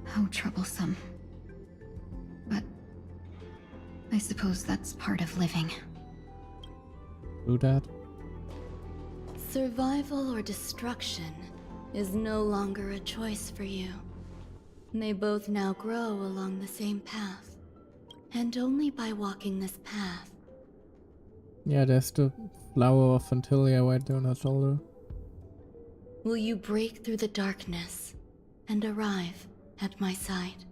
How troublesome. But I suppose that's part of living. True that. Survival or destruction is no longer a choice for you. They both now grow along the same path. And only by walking this path. Yeah, there's the flower of Fantilia right there on her shoulder. Will you break through the darkness and arrive at my side?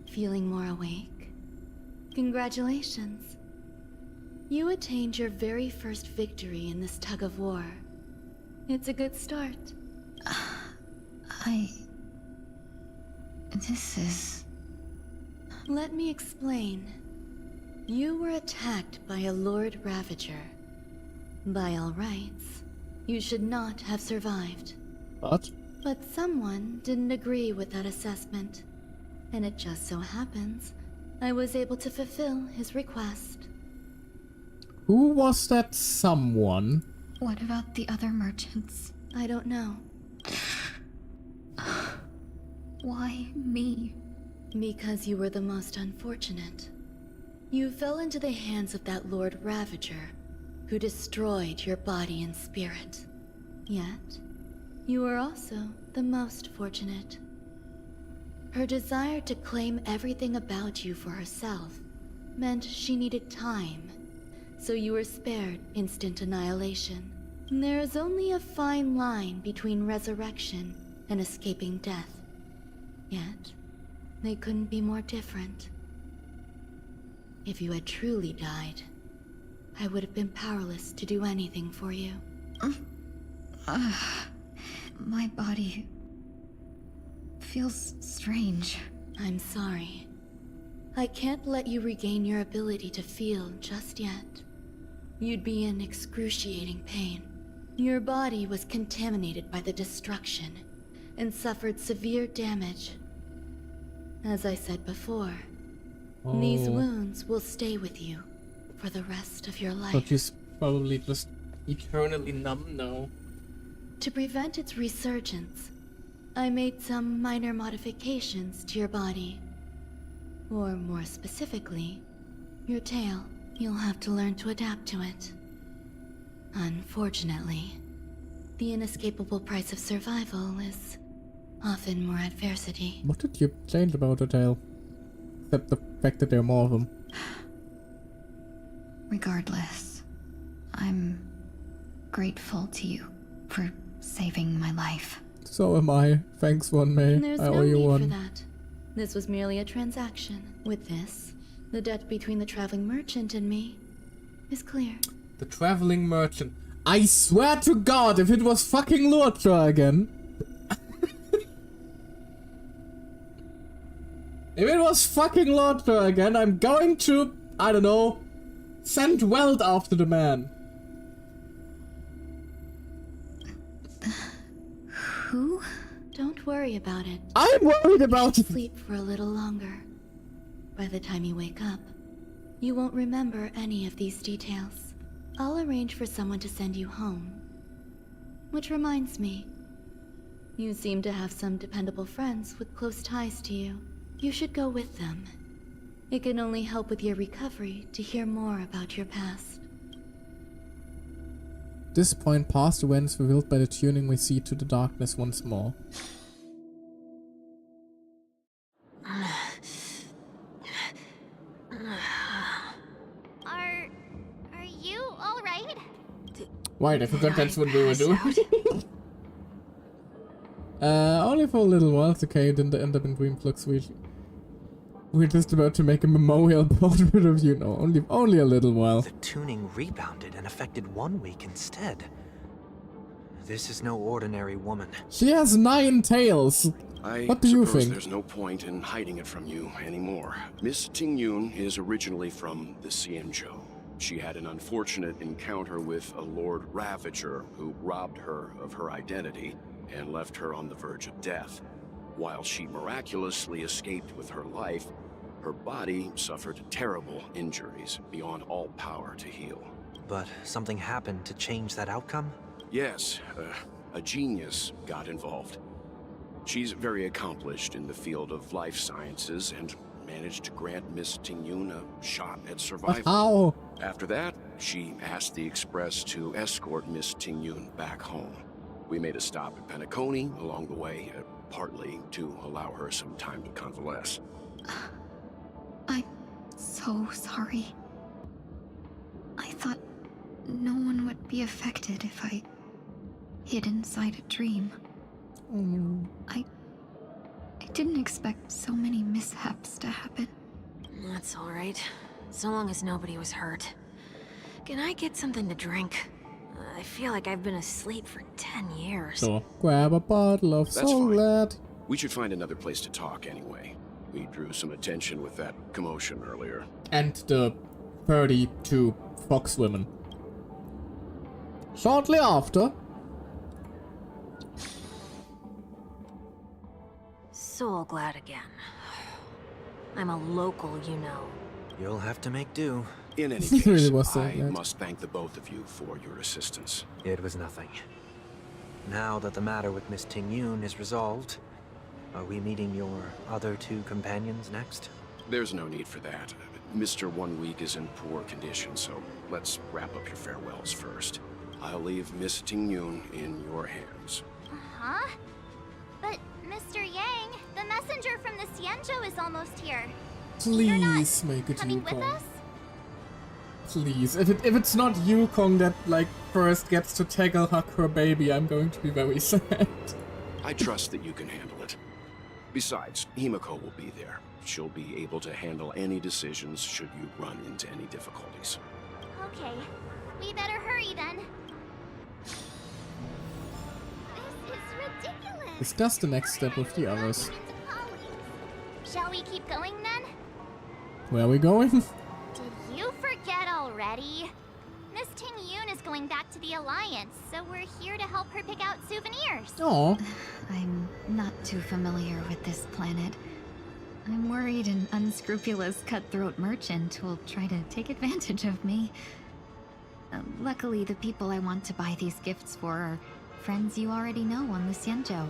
Feeling more awake? Congratulations. You attained your very first victory in this tug of war. It's a good start. This is... Let me explain. You were attacked by a Lord Ravager. By all rights, You should not have survived. But? But someone didn't agree with that assessment. And it just so happens I was able to fulfill his request. Who was that someone? What about the other merchants? I don't know. Why me? Because you were the most unfortunate. You fell into the hands of that Lord Ravager, who destroyed your body and spirit. Yet, you were also the most fortunate. Her desire to claim everything about you for herself meant she needed time, so you were spared instant annihilation. There is only a fine line between resurrection and escaping death. Yet, they couldn't be more different. If you had truly died, I would have been powerless to do anything for you. My body feels strange. I'm sorry. I can't let you regain your ability to feel just yet. You'd be in excruciating pain. Your body was contaminated by the destruction and suffered severe damage. As I said before, these wounds will stay with you for the rest of your life. But she's probably just eternally numb now. To prevent its resurgence, I made some minor modifications to your body. Or more specifically, your tail. You'll have to learn to adapt to it. Unfortunately, the inescapable price of survival is often more adversity. What did you change about her tail? Except the fact that there are more of them. Regardless, I'm grateful to you for saving my life. So am I. Thanks, One May. There's I no owe you need one. for that. This was merely a transaction. With this, the debt between the traveling merchant and me is clear. The traveling merchant. I swear to God, if it was fucking Lurtra again. If it was fucking Lurtra again, I'm going to, I don't know, send Weld after the man. Who? Don't worry about it. I'm worried about it. Sleep for a little longer. By the time you wake up, you won't remember any of these details. I'll arrange for someone to send you home. Which reminds me, you seem to have some dependable friends with close ties to you. You should go with them. It can only help with your recovery to hear more about your past. This point, past events revealed by the tuning we see to the darkness once more. Are you alright? Wait, I forgot that's what we were doing. Only for a little while. It's okay, it didn't end up in Dreamflux. We're just about to make a memorial portrait of you. No, only a little while. The tuning rebounded and affected 1 week instead. This is no ordinary woman. She has 9 tails. What do you think? There's no point in hiding it from you anymore. Miss Ting-Yun is originally from the Xianzhou. She had an unfortunate encounter with a Lord Ravager who robbed her of her identity and left her on the verge of death. While she miraculously escaped with her life, her body suffered terrible injuries beyond all power to heal. But something happened to change that outcome? Yes, a genius got involved. She's very accomplished in the field of life sciences and managed to grant Miss Ting-Yun a shot at survival. How? After that, she asked the Express to escort Miss Ting-Yun back home. We made a stop at Penacony along the way, partly to allow her some time to convalesce. I'm so sorry. I thought no one would be affected if I hid inside a dream. I didn't expect so many mishaps to happen. That's alright. So long as nobody was hurt. Can I get something to drink? I feel like I've been asleep for 10 years. So, grab a bottle of That's Soul fine. Glad. We should find another place to talk anyway. We drew some attention with that commotion earlier. And the 32 fox women. Shortly after, so glad again. I'm a local, you know. You'll have to make do. In any He really case, was so I glad. must thank the both of you for your assistance. It was nothing. Now that the matter with Miss Ting-Yun is resolved, are we meeting your other two companions next? There's no need for that. Mr. 1 Week is in poor condition, so let's wrap up your farewells first. I'll leave Miss Ting-Yun in your hands. Huh? But, Mr. Yang, the messenger from the Xianzhou is almost here. You're not Please make it coming with Yukong. us? Please. If it's not Yukong that, like, first gets to tackle hug her baby, I'm going to be very sad. I trust that you can handle it. Besides, Himiko will be there. She'll be able to handle any decisions should you run into any difficulties. Okay. We better hurry then. This is ridiculous. Discuss the next step with the others. Shall we keep going then? Where are we going? Did you forget already? Miss Ting-Yun is going back to the Alliance, so we're here to help her pick out souvenirs. Oh. I'm not too familiar with this planet. I'm worried an unscrupulous cutthroat merchant will try to take advantage of me. Luckily, the people I want to buy these gifts for are friends you already know on the Xianzhou.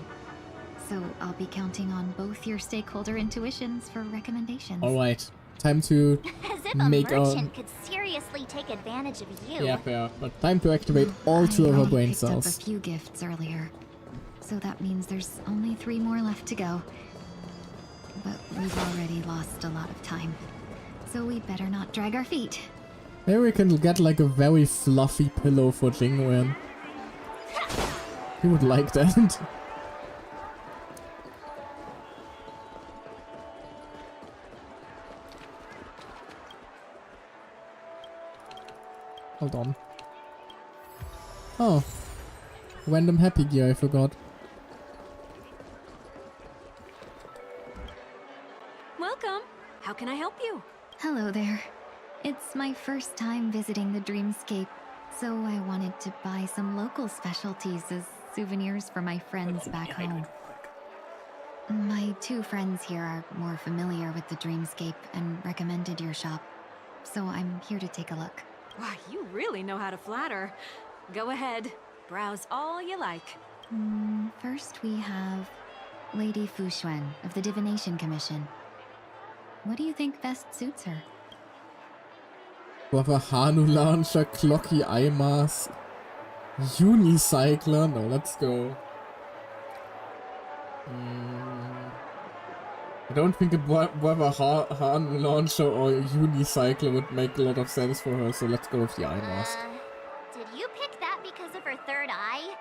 So I'll be counting on both your stakeholder intuitions for recommendations. Alright. Time to As if a make merchant could seriously take advantage of you. Yeah, fair. But time to activate all two of I her already brain picked up cells. a few gifts earlier, so that means there's only 3 more left to go. But we've already lost a lot of time, so we better not drag our feet. Maybe we can get like a very fluffy pillow for Jingwen. He would like that. Hold on. Oh. Random happy gear, I forgot. Welcome. How can I help you? Hello there. It's my first time visiting the Dreamscape, so I wanted to buy some local specialties as souvenirs for my friends back home. My 2 friends here are more familiar with the Dreamscape and recommended your shop, so I'm here to take a look. Wow, you really know how to flatter. Go ahead. Browse all you like. First we have Lady Fuxuan of the Divination Commission. What do you think best suits her? Brother Hanu Launcher, Clocky Eye Mask, Unicycler. No, let's go. I don't think a Brother Hanu Launcher or Unicycler would make a lot of sense for her, so let's go with the Eye Mask. Did you pick that because of her third eye?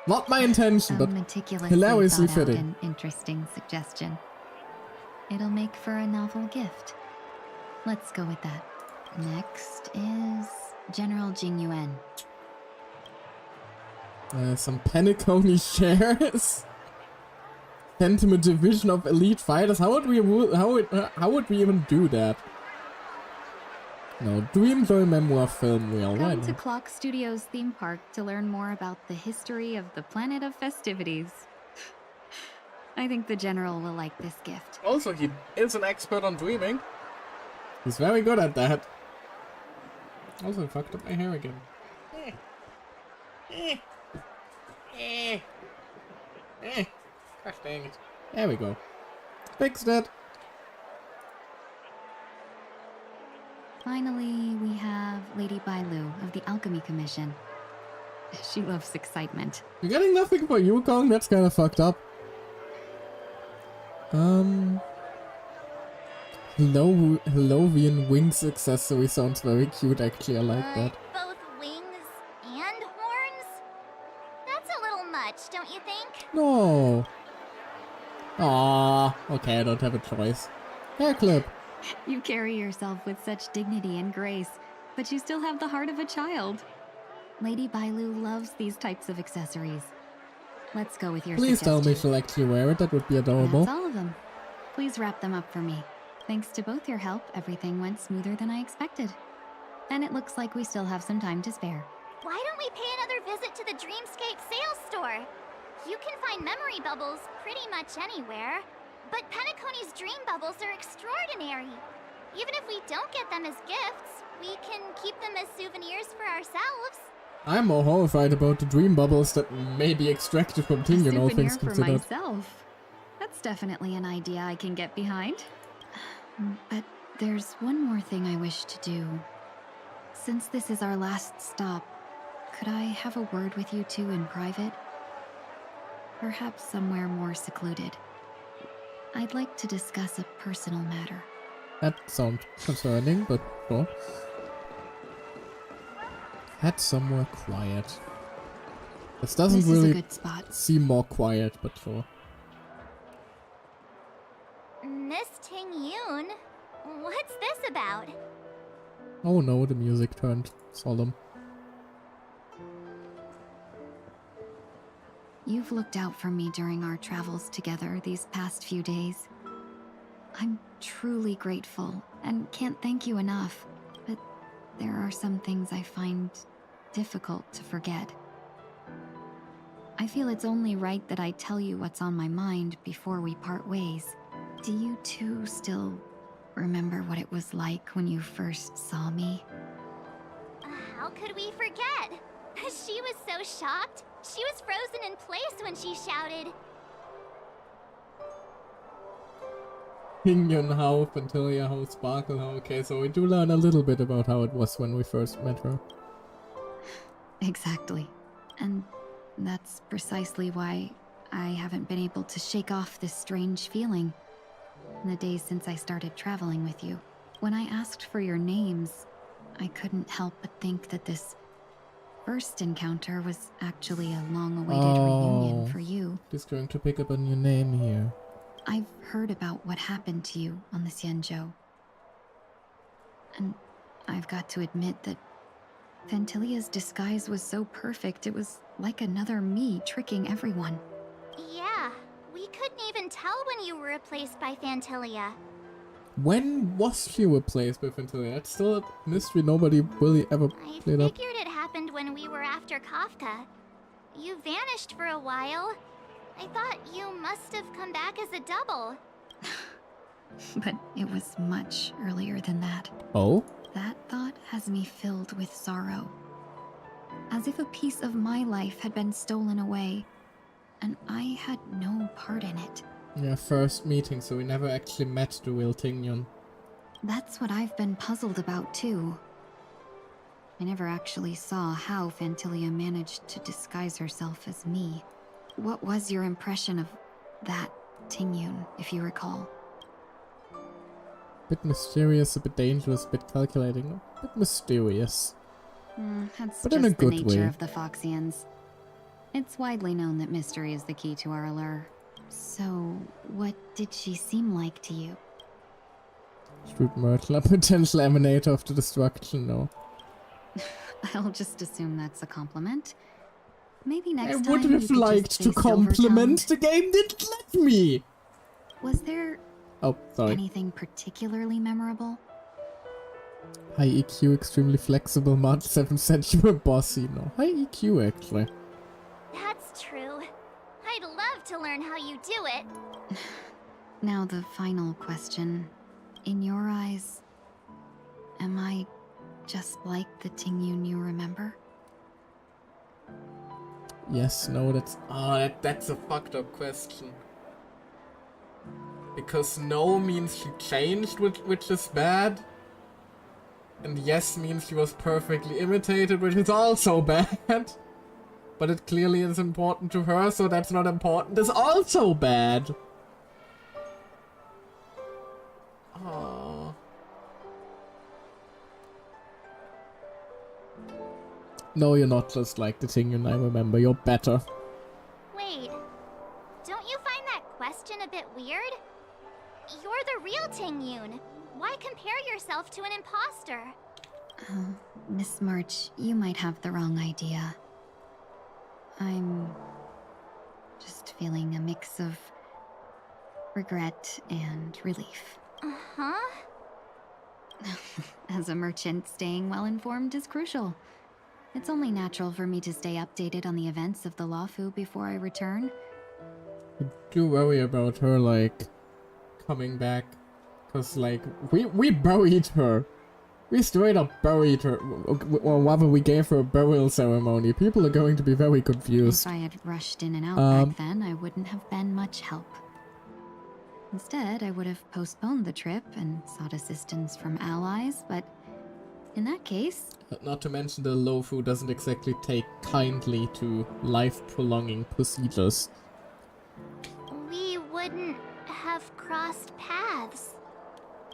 Not my intention, but meticulously hilariously thought out fitting. and interesting suggestion. It'll make for a novel gift. Let's go with that. Next is General Jing Yuan. Some Penacony shares. Sentiment division of elite fighters. How would we even do that? No, Dream Joy Memoir film reel. Why Come to not? Clock Studios theme park to learn more about the history of the planet of festivities. I think the General will like this gift. Also, he is an expert on dreaming. He's very good at that. Also, I fucked up my hair again. Gosh dang it. There we go. Fixed it. Finally, we have Lady Bailu of the Alchemy Commission. She loves excitement. You're getting nothing for Yukong? That's kind of fucked up. Hellovian Wings accessory sounds very cute, actually. I like that. Both wings and horns? That's a little much, don't you think? No. Ah, okay, I don't have a choice. Hair clip. You carry yourself with such dignity and grace, but you still have the heart of a child. Lady Bailu loves these types of accessories. Let's go with your Please tell me suggestion. she'll actually wear it. That would be adorable. That's all of them. Please wrap them up for me. Thanks to both your help, everything went smoother than I expected. And it looks like we still have some time to spare. Why don't we pay another visit to the Dreamscape sales store? You can find memory bubbles pretty much anywhere. But Penacony's dream bubbles are extraordinary. Even if we don't get them as gifts, we can keep them as souvenirs for ourselves. I'm more horrified about the dream bubbles that may be extracted from Tingyun, all things for considered. myself. That's definitely an idea I can get behind. But there's one more thing I wish to do. Since this is our last stop, could I have a word with you two in private? Perhaps somewhere more secluded. I'd like to discuss a personal matter. That sounds concerning, but sure. Head somewhere quiet. This doesn't This really is a good spot. seem more quiet, but sure. Miss Ting-Yun, what's this about? Oh no, the music turned solemn. You've looked out for me during our travels together these past few days. I'm truly grateful and can't thank you enough, but there are some things I find difficult to forget. I feel it's only right that I tell you what's on my mind before we part ways. Do you two still remember what it was like when you first saw me? How could we forget? She was so shocked. She was frozen in place when she shouted. Tingyun, how, Fantilia, how, Sparkle, how. Okay, so we do learn a little bit about how it was when we first met her. Exactly. And that's precisely why I haven't been able to shake off this strange feeling in the days since I started traveling with you. When I asked for your names, I couldn't help but think that this first encounter was actually a long-awaited reunion for you. Just going to pick up a new name here. I've heard about what happened to you on the Xianzhou. And I've got to admit that Fantilia's disguise was so perfect, it was like another me tricking everyone. Yeah, we couldn't even tell when you were replaced by Fantilia. When was she replaced by Fantilia? It's still a mystery nobody really ever I played up. figured it happened when we were after Kafka. You vanished for a while. I thought you must have come back as a double. But it was much earlier than that. Oh? That thought has me filled with sorrow. As if a piece of my life had been stolen away, and I had no part in it. Yeah, first meeting, so we never actually met the real Tingyun. That's what I've been puzzled about too. I never actually saw how Fantilia managed to disguise herself as me. What was your impression of that Tingyun, if you recall? Bit mysterious, a bit dangerous, a bit calculating, a bit mysterious. That's But just in a the good nature way. of the Foxians. It's widely known that mystery is the key to our allure. So, what did she seem like to you? Shrewd Myrtle, a potential emanator of the destruction, no. I'll just assume that's a compliment. Maybe next I time would you have could just liked say to compliment, Silvertongue. the game didn't let me! Was there Oh, sorry. anything particularly memorable? High EQ, extremely flexible, March 7th century bossy, no. High EQ, actually. That's true. I'd love to learn how you do it. Now the final question. In your eyes, am I just like the Tingyun you remember? Yes, no, that's... that's a fucked up question. Because no means she changed, which is bad. And yes means she was perfectly imitated, which is also bad. But it clearly is important to her, so that's not important is also bad. Aww. No, you're not just like the Tingyun I remember, you're better. Wait, don't you find that question a bit weird? You're the real Ting-Yun. Why compare yourself to an imposter? Miss March, you might have the wrong idea. I'm just feeling a mix of regret and relief. Uh-huh? As a merchant, staying well informed is crucial. It's only natural for me to stay updated on the events of the Lawfu before I return. I do worry about her, like, coming back. Cause, like, we buried her. We straight up buried her. Or rather, we gave her a burial ceremony. People are going to be very confused. If I had rushed in and out back then, I wouldn't have been much help. Instead, I would have postponed the trip and sought assistance from allies, but in that case... Not to mention the Lawfu doesn't exactly take kindly to life-prolonging procedures. We wouldn't have crossed paths.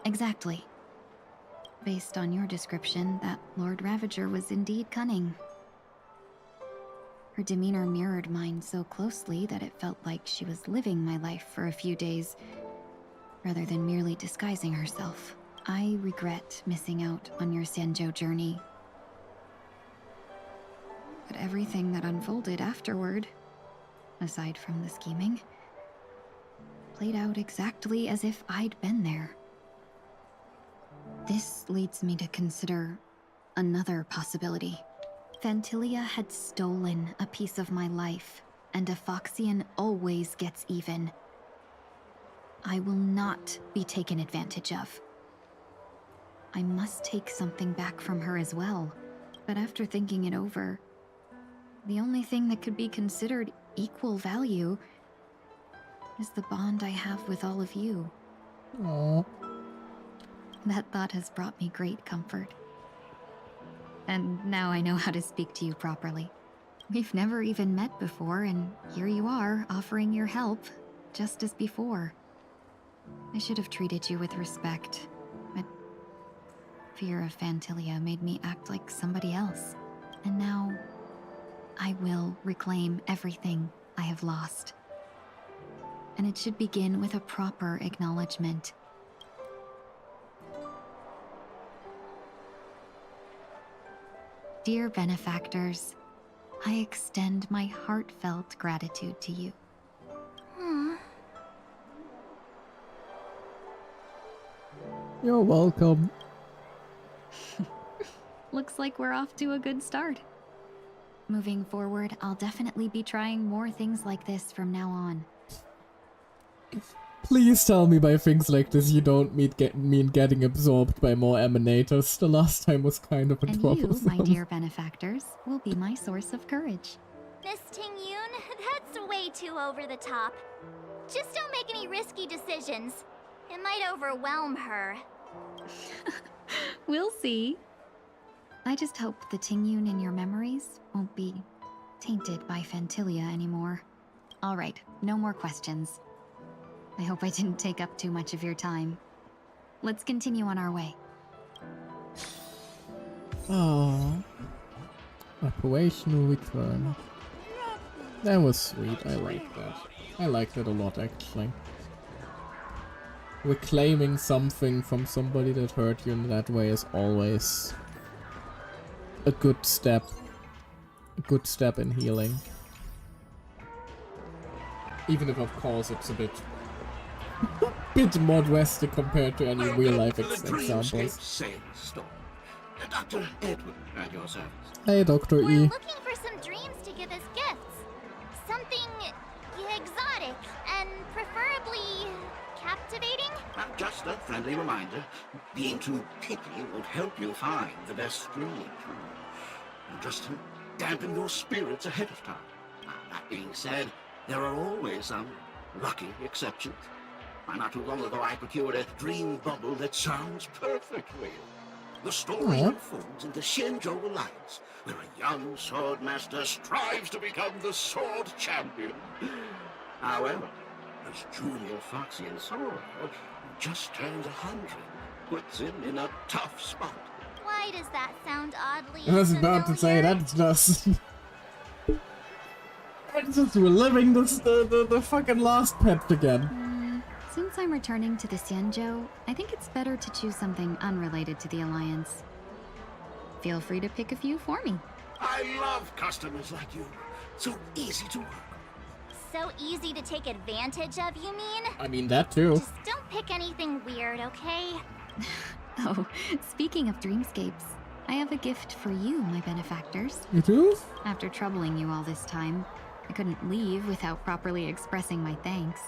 Exactly. Based on your description, that Lord Ravager was indeed cunning. Her demeanor mirrored mine so closely that it felt like she was living my life for a few days, rather than merely disguising herself. I regret missing out on your Sanjo journey. But everything that unfolded afterward, aside from the scheming, played out exactly as if I'd been there. This leads me to consider another possibility. Phantilia had stolen a piece of my life, and a Foxian always gets even. I will not be taken advantage of. I must take something back from her as well, but after thinking it over, the only thing that could be considered equal value is the bond I have with all of you. Aww. That thought has brought me great comfort. And now I know how to speak to you properly. We've never even met before, and here you are, offering your help, just as before. I should have treated you with respect, but fear of Phantilia made me act like somebody else. And now, I will reclaim everything I have lost. And it should begin with a proper acknowledgement. Dear benefactors, I extend my heartfelt gratitude to you. You're welcome. Looks like we're off to a good start. Moving forward, I'll definitely be trying more things like this from now on. Please tell me by things like this you don't mean getting absorbed by more emanators. The last time was kind of a And trouble. you, my dear benefactors, will be my source of courage. Miss Ting-Yun, that's way too over the top. Just don't make any risky decisions. It might overwhelm her. We'll see. I just hope the Ting-Yun in your memories won't be tainted by Phantilia anymore. All right, no more questions. I hope I didn't take up too much of your time. Let's continue on our way. Oh, operational return. That was sweet. I like that. I liked it a lot, actually. Reclaiming something from somebody that hurt you in that way is always a good step. A good step in healing. Even if, of course, it's a bit more drastic compared to any real-life examples. Dr. Edward, at your service. Hey, Dr. We're E. looking for some dreams to give as gifts. Something exotic and preferably captivating. Just a friendly reminder. Being too picky won't help you find the best dream. Just to dampen your spirits ahead of time. That being said, there are always some lucky exceptions. Not too long ago, I procured a dream bubble that sounds perfect real. The story unfolds in the Shenzhou Alliance, where a young swordmaster strives to become the sword champion. However, this junior Foxian sorrow just turned 100, puts him in a tough spot. Why does that sound oddly I was about to say, that's just... It's just reliving the fucking last pet again. Since I'm returning to the Xianzhou, I think it's better to choose something unrelated to the Alliance. Feel free to pick a few for me. I love customers like you. So easy to work. So easy to take advantage of, you mean? I mean, that too. Just don't pick anything weird, okay? Oh, speaking of dreamscapes, I have a gift for you, my benefactors. You do? After troubling you all this time, I couldn't leave without properly expressing my thanks.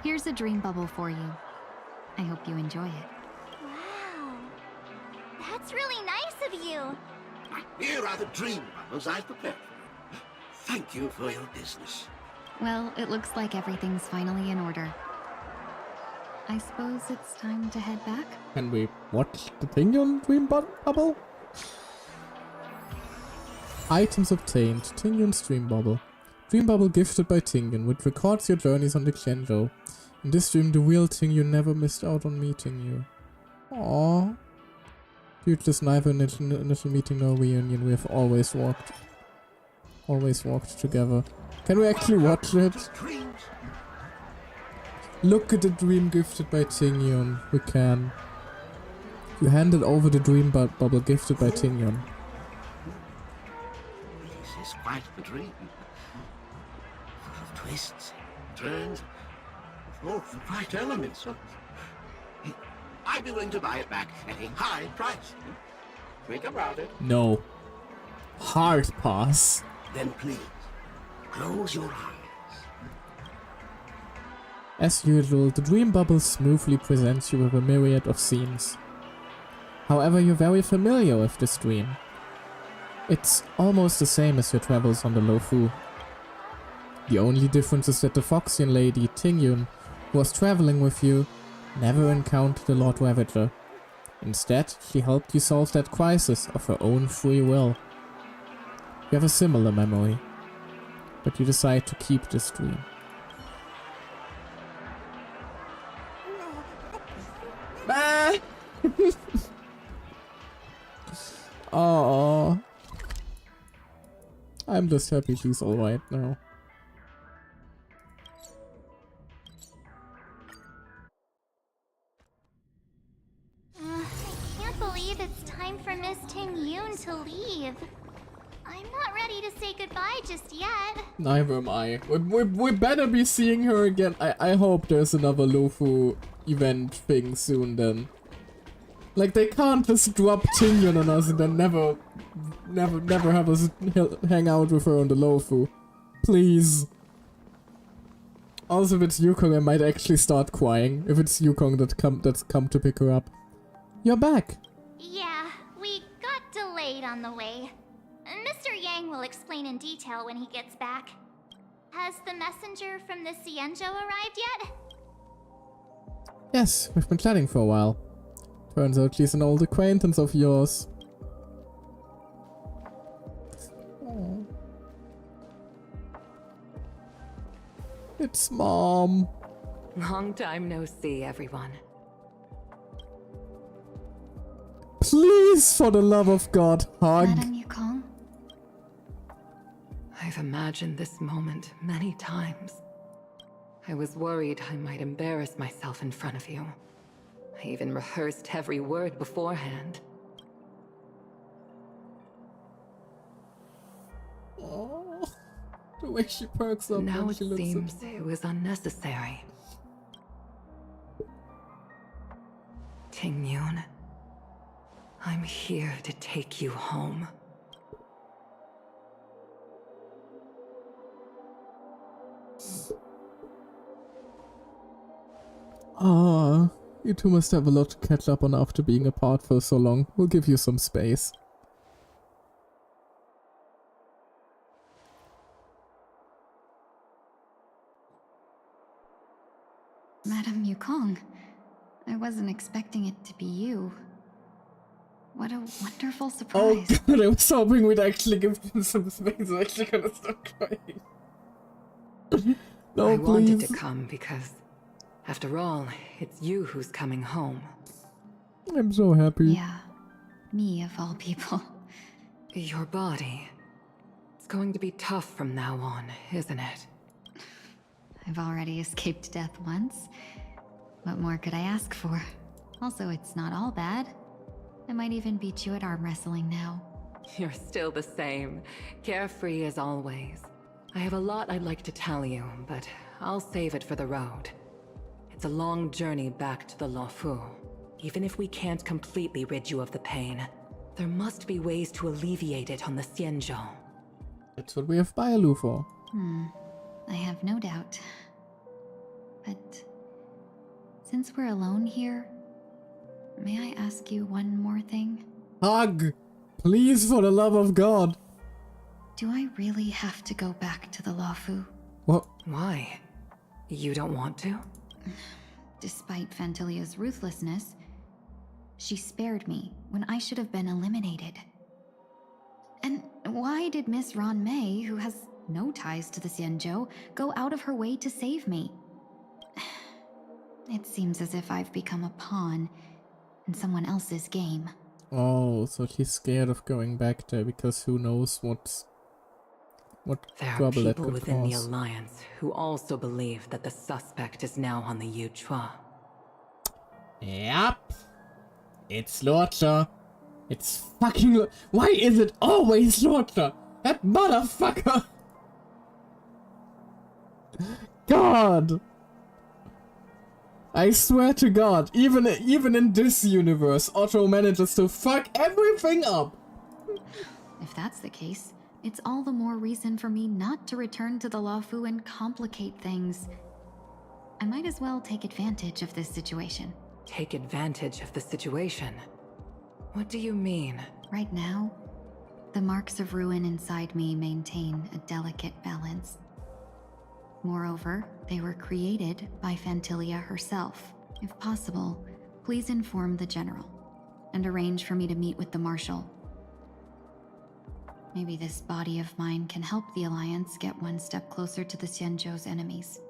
Here's a dream bubble for you. I hope you enjoy it. Wow. That's really nice of you. Here are the dream bubbles I've prepared for you. Thank you for your business. Well, it looks like everything's finally in order. I suppose it's time to head back? Can we watch the Tingyun dream bubble? Items obtained. Tingyun's dream bubble. Dream bubble gifted by Tingyun, which records your journeys on the Qianzhou. In this dream, the real Tingyun never missed out on meeting you. Aww. Due to this neither initial meeting nor reunion, we have always walked together. Can we actually watch it? Look at the dream gifted by Tingyun. We can. You handed over the dream bubble gifted by Tingyun. This is quite a dream. Full of twists, turns, all the right elements. I'd be willing to buy it back at a high price. Think about it. No. Hard pass. Then please, close your eyes. As usual, the dream bubble smoothly presents you with a myriad of scenes. However, you're very familiar with this dream. It's almost the same as your travels on the Luofu. The only difference is that the Foxian lady, Tingyun, who was traveling with you, never encountered the Lord Ravager. Instead, she helped you solve that crisis of her own free will. You have a similar memory, but you decide to keep this dream. Ah! Oh, I'm just happy she's alright now. I can't believe it's time for Miss Ting-Yoon to leave. I'm not ready to say goodbye just yet. Neither am I. We better be seeing her again. I hope there's another Luofu event thing soon then. Like, they can't just drop Tingyun on us and then never have us hang out with her on the Luofu. Please. Also, if it's Yukong, I might actually start crying. If it's Yukong that's come to pick her up. You're back. Yeah, we got delayed on the way. Mr. Yang will explain in detail when he gets back. Has the messenger from the Xianzhou arrived yet? Yes, we've been chatting for a while. Turns out she's an old acquaintance of yours. Aww. It's Mom. Long time no see, everyone. Please, for the love of God, hug. Madam Yukong? I've imagined this moment many times. I was worried I might embarrass myself in front of you. I even rehearsed every word beforehand. Oh, the way she perks up. Now when it she looks seems at... it was unnecessary. Ting-Yoon, I'm here to take you home. Ah, you two must have a lot to catch up on after being apart for so long. We'll give you some space. Madam Yukong, I wasn't expecting it to be you. What a wonderful surprise. Oh god, I was hoping we'd actually give him some space. I'm actually gonna start crying. No, I please. wanted to come because, after all, it's you who's coming home. I'm so happy. Yeah, me of all people. Your body. It's going to be tough from now on, isn't it? I've already escaped death once. What more could I ask for? Also, it's not all bad. I might even beat you at arm wrestling now. You're still the same, carefree as always. I have a lot I'd like to tell you, but I'll save it for the road. It's a long journey back to the Luofu. Even if we can't completely rid you of the pain, There must be ways to alleviate it on the Xianzhou. That's what we have Bailu for. I have no doubt. But since we're alone here, may I ask you one more thing? Hug! Please, for the love of God! Do I really have to go back to the Luofu? What? Why? You don't want to? Despite Fantilia's ruthlessness, she spared me when I should have been eliminated. And why did Miss Ron Mei, who has no ties to the Xianzhou, go out of her way to save me? It seems as if I've become a pawn in someone else's game. Oh, so she's scared of going back there because who knows what There are trouble that people could within the cause. Alliance who also believe that the suspect is now on the Yuchua. Yep. It's Lorcha. It's fucking Why is it always Lorcha? That motherfucker! God! I swear to God, even in this universe, Otto manages to fuck everything up! If that's the case, it's all the more reason for me not to return to the Luofu and complicate things. I might as well take advantage of this situation. Take advantage of the situation? What do you mean? Right now, the marks of ruin inside me maintain a delicate balance. Moreover, they were created by Fantilia herself. If possible, please inform the General and arrange for me to meet with the Marshal. Maybe this body of mine can help the Alliance get one step closer to the Xianzhou's enemies.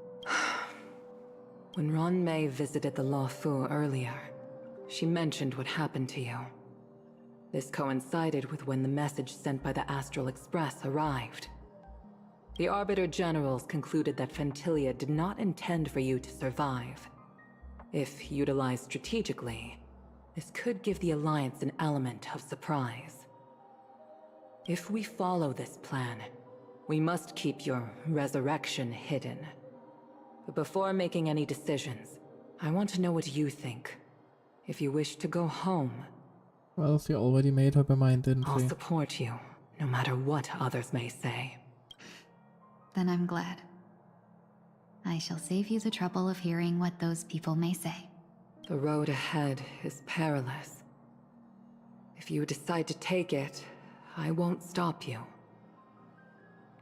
When Ron Mei visited the Luofu earlier, she mentioned what happened to you. This coincided with when the message sent by the Astral Express arrived. The Arbiter Generals concluded that Fantilia did not intend for you to survive. If utilized strategically, this could give the Alliance an element of surprise. If we follow this plan, we must keep your resurrection hidden. But before making any decisions, I want to know what you think. If you wish to go home, Well, she already made up her mind, didn't I'll she? support you, no matter what others may say. Then I'm glad. I shall save you the trouble of hearing what those people may say. The road ahead is perilous. If you decide to take it, I won't stop you.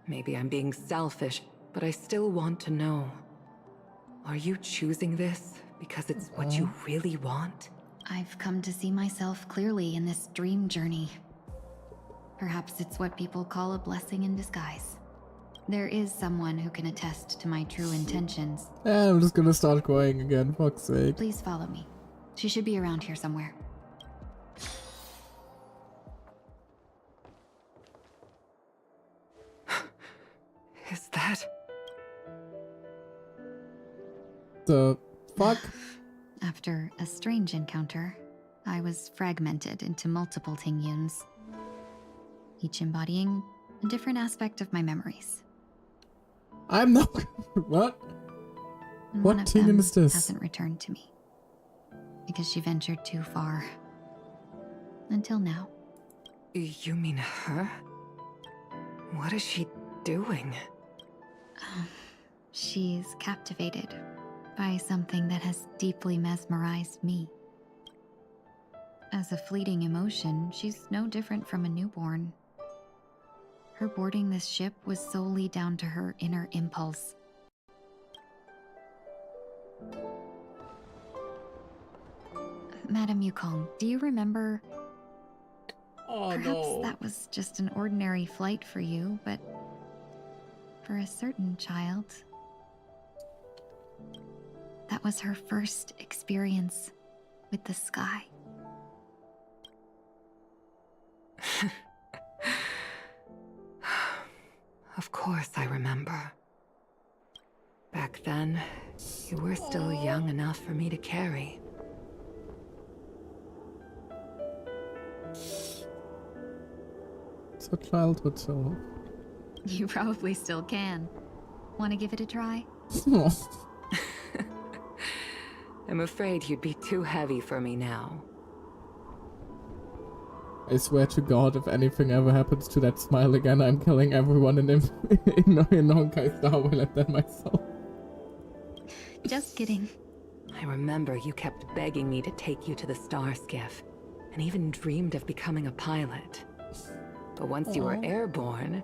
Maybe I'm being selfish, but I still want to know. Are you choosing this because it's what you really want? I've come to see myself clearly in this dream journey. Perhaps it's what people call a blessing in disguise. There is someone who can attest to my true intentions. I'm just gonna start crying again, fuck's sake. Please follow me. She should be around here somewhere. Is that... The fuck? After a strange encounter, I was fragmented into multiple Tingyuns, each embodying a different aspect of my memories. I'm not... What? And What one of Tingyun them is this? hasn't returned to me, because she ventured too far. Until now. You mean her? What is she doing? She's captivated by something that has deeply mesmerized me. As a fleeting emotion, she's no different from a newborn. Her boarding this ship was solely down to her inner impulse. Madame Yukong, do you remember? Oh Perhaps no. that was just an ordinary flight for you, but for a certain child, that was her first experience with the sky. Of course I remember. Back then, you were still young enough for me to carry. It's a childhood so. You probably still can. Want to give it a try? I'm afraid you'd be too heavy for me now. I swear to God, if anything ever happens to that smile again, I'm killing everyone in Honkai Star Rail and then myself. Just kidding. I remember you kept begging me to take you to the star skiff, and even dreamed of becoming a pilot. But once you were airborne,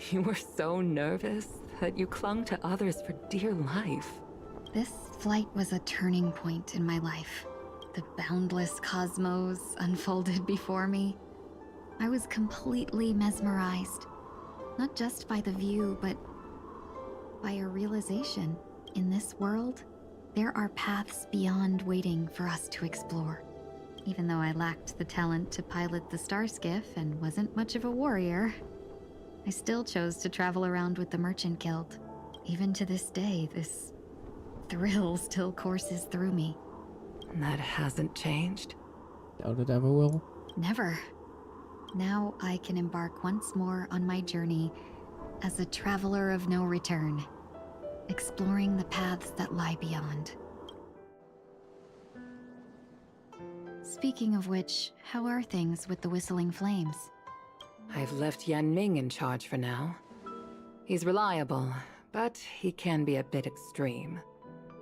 you were so nervous that you clung to others for dear life. This flight was a turning point in my life. The boundless cosmos unfolded before me. I was completely mesmerized, not just by the view, but by a realization. In this world, there are paths beyond waiting for us to explore. Even though I lacked the talent to pilot the star skiff and wasn't much of a warrior, I still chose to travel around with the Merchant Guild. Even to this day, this thrill still courses through me. That hasn't changed? Doubt it ever will. Never. Now I can embark once more on my journey as a traveler of no return, exploring the paths that lie beyond. Speaking of which, how are things with the Whistling Flames? I've left Yan Ming in charge for now. He's reliable, but he can be a bit extreme,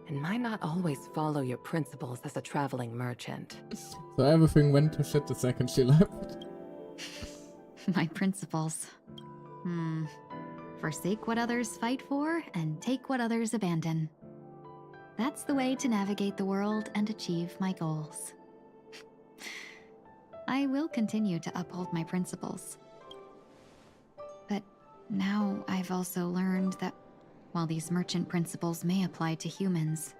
and might not always follow your principles as a traveling merchant. So everything went to shit the second she left. My principles. Forsake what others fight for, and take what others abandon. That's the way to navigate the world and achieve my goals. I will continue to uphold my principles. But now I've also learned that while these merchant principles may apply to humans,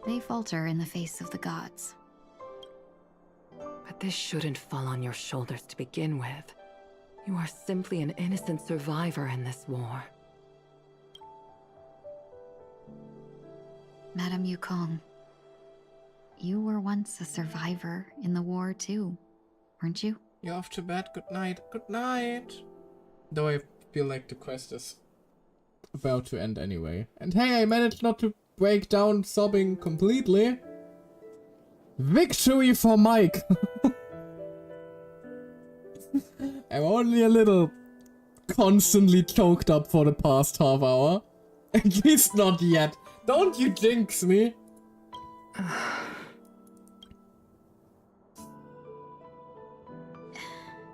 they falter in the face of the gods. But this shouldn't fall on your shoulders to begin with. You are simply an innocent survivor in this war. Madame Yukong, you were once a survivor in the war too, weren't you? You're off to bed. Good night. Good night. Though I feel like the quest is about to end anyway. And hey, I managed not to break down sobbing completely. Victory for Mike! I'm only a little constantly choked up for the past half hour. At least not yet. Don't you jinx me.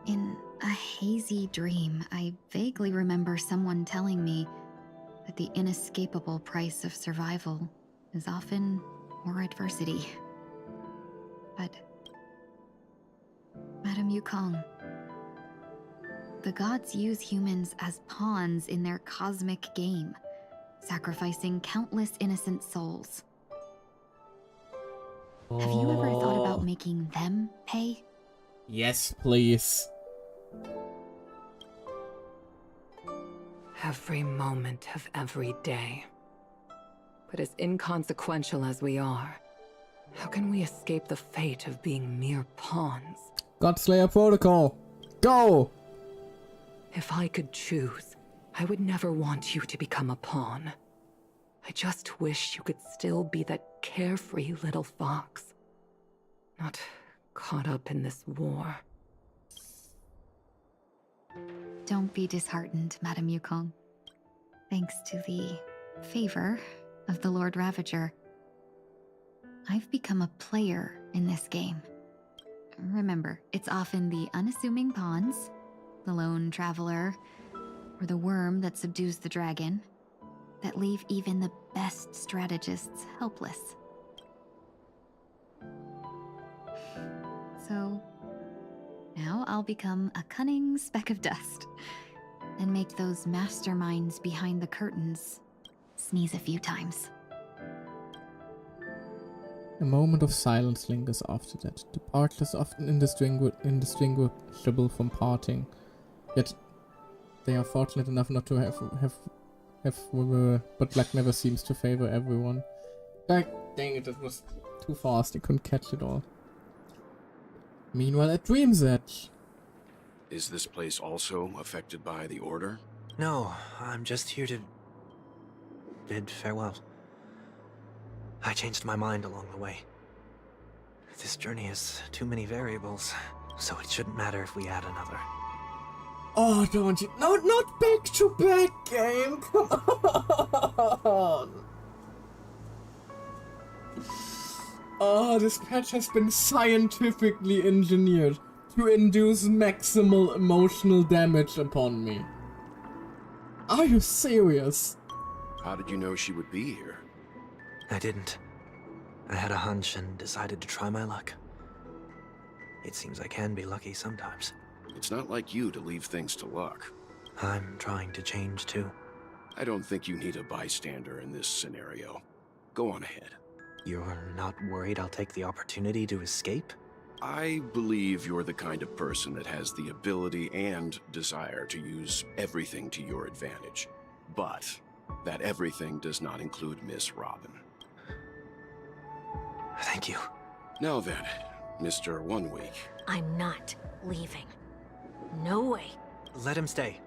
In a hazy dream, I vaguely remember someone telling me that the inescapable price of survival is often more adversity. But, Madame Yukong, the gods use humans as pawns in their cosmic game, sacrificing countless innocent souls. Have you ever thought about making them pay? Yes, please. Every moment of every day. But as inconsequential as we are, how can we escape the fate of being mere pawns? Godslayer Protocol. Go! If I could choose, I would never want you to become a pawn. I just wish you could still be that carefree little fox. Not caught up in this war. Don't be disheartened, Madame Yukong. Thanks to the favor of the Lord Ravager, I've become a player in this game. Remember, it's often the unassuming pawns, the lone traveler, or the worm that subdues the dragon, that leave even the best strategists helpless. So, now I'll become a cunning speck of dust, and make those masterminds behind the curtains sneeze a few times. A moment of silence lingers after that. The partless often indistinguishable from parting. Yet they are fortunate enough not to have but luck never seems to favor everyone. Like, dang it, it was too fast, I couldn't catch it all. Meanwhile at Dream's Edge. Is this place also affected by the Order? No, I'm just here to bid farewell. I changed my mind along the way. This journey has too many variables, so it shouldn't matter if we add another. Oh, don't you? No, not back-to-back game! Come on! Oh, this patch has been scientifically engineered to induce maximal emotional damage upon me. Are you serious? How did you know she would be here? I didn't. I had a hunch and decided to try my luck. It seems I can be lucky sometimes. It's not like you to leave things to luck. I'm trying to change too. I don't think you need a bystander in this scenario. Go on ahead. You're not worried I'll take the opportunity to escape? I believe you're the kind of person that has the ability and desire to use everything to your advantage. But that everything does not include Miss Robin. Thank you. Now then, Mr. 1 Week. I'm not leaving. No way. Let him stay.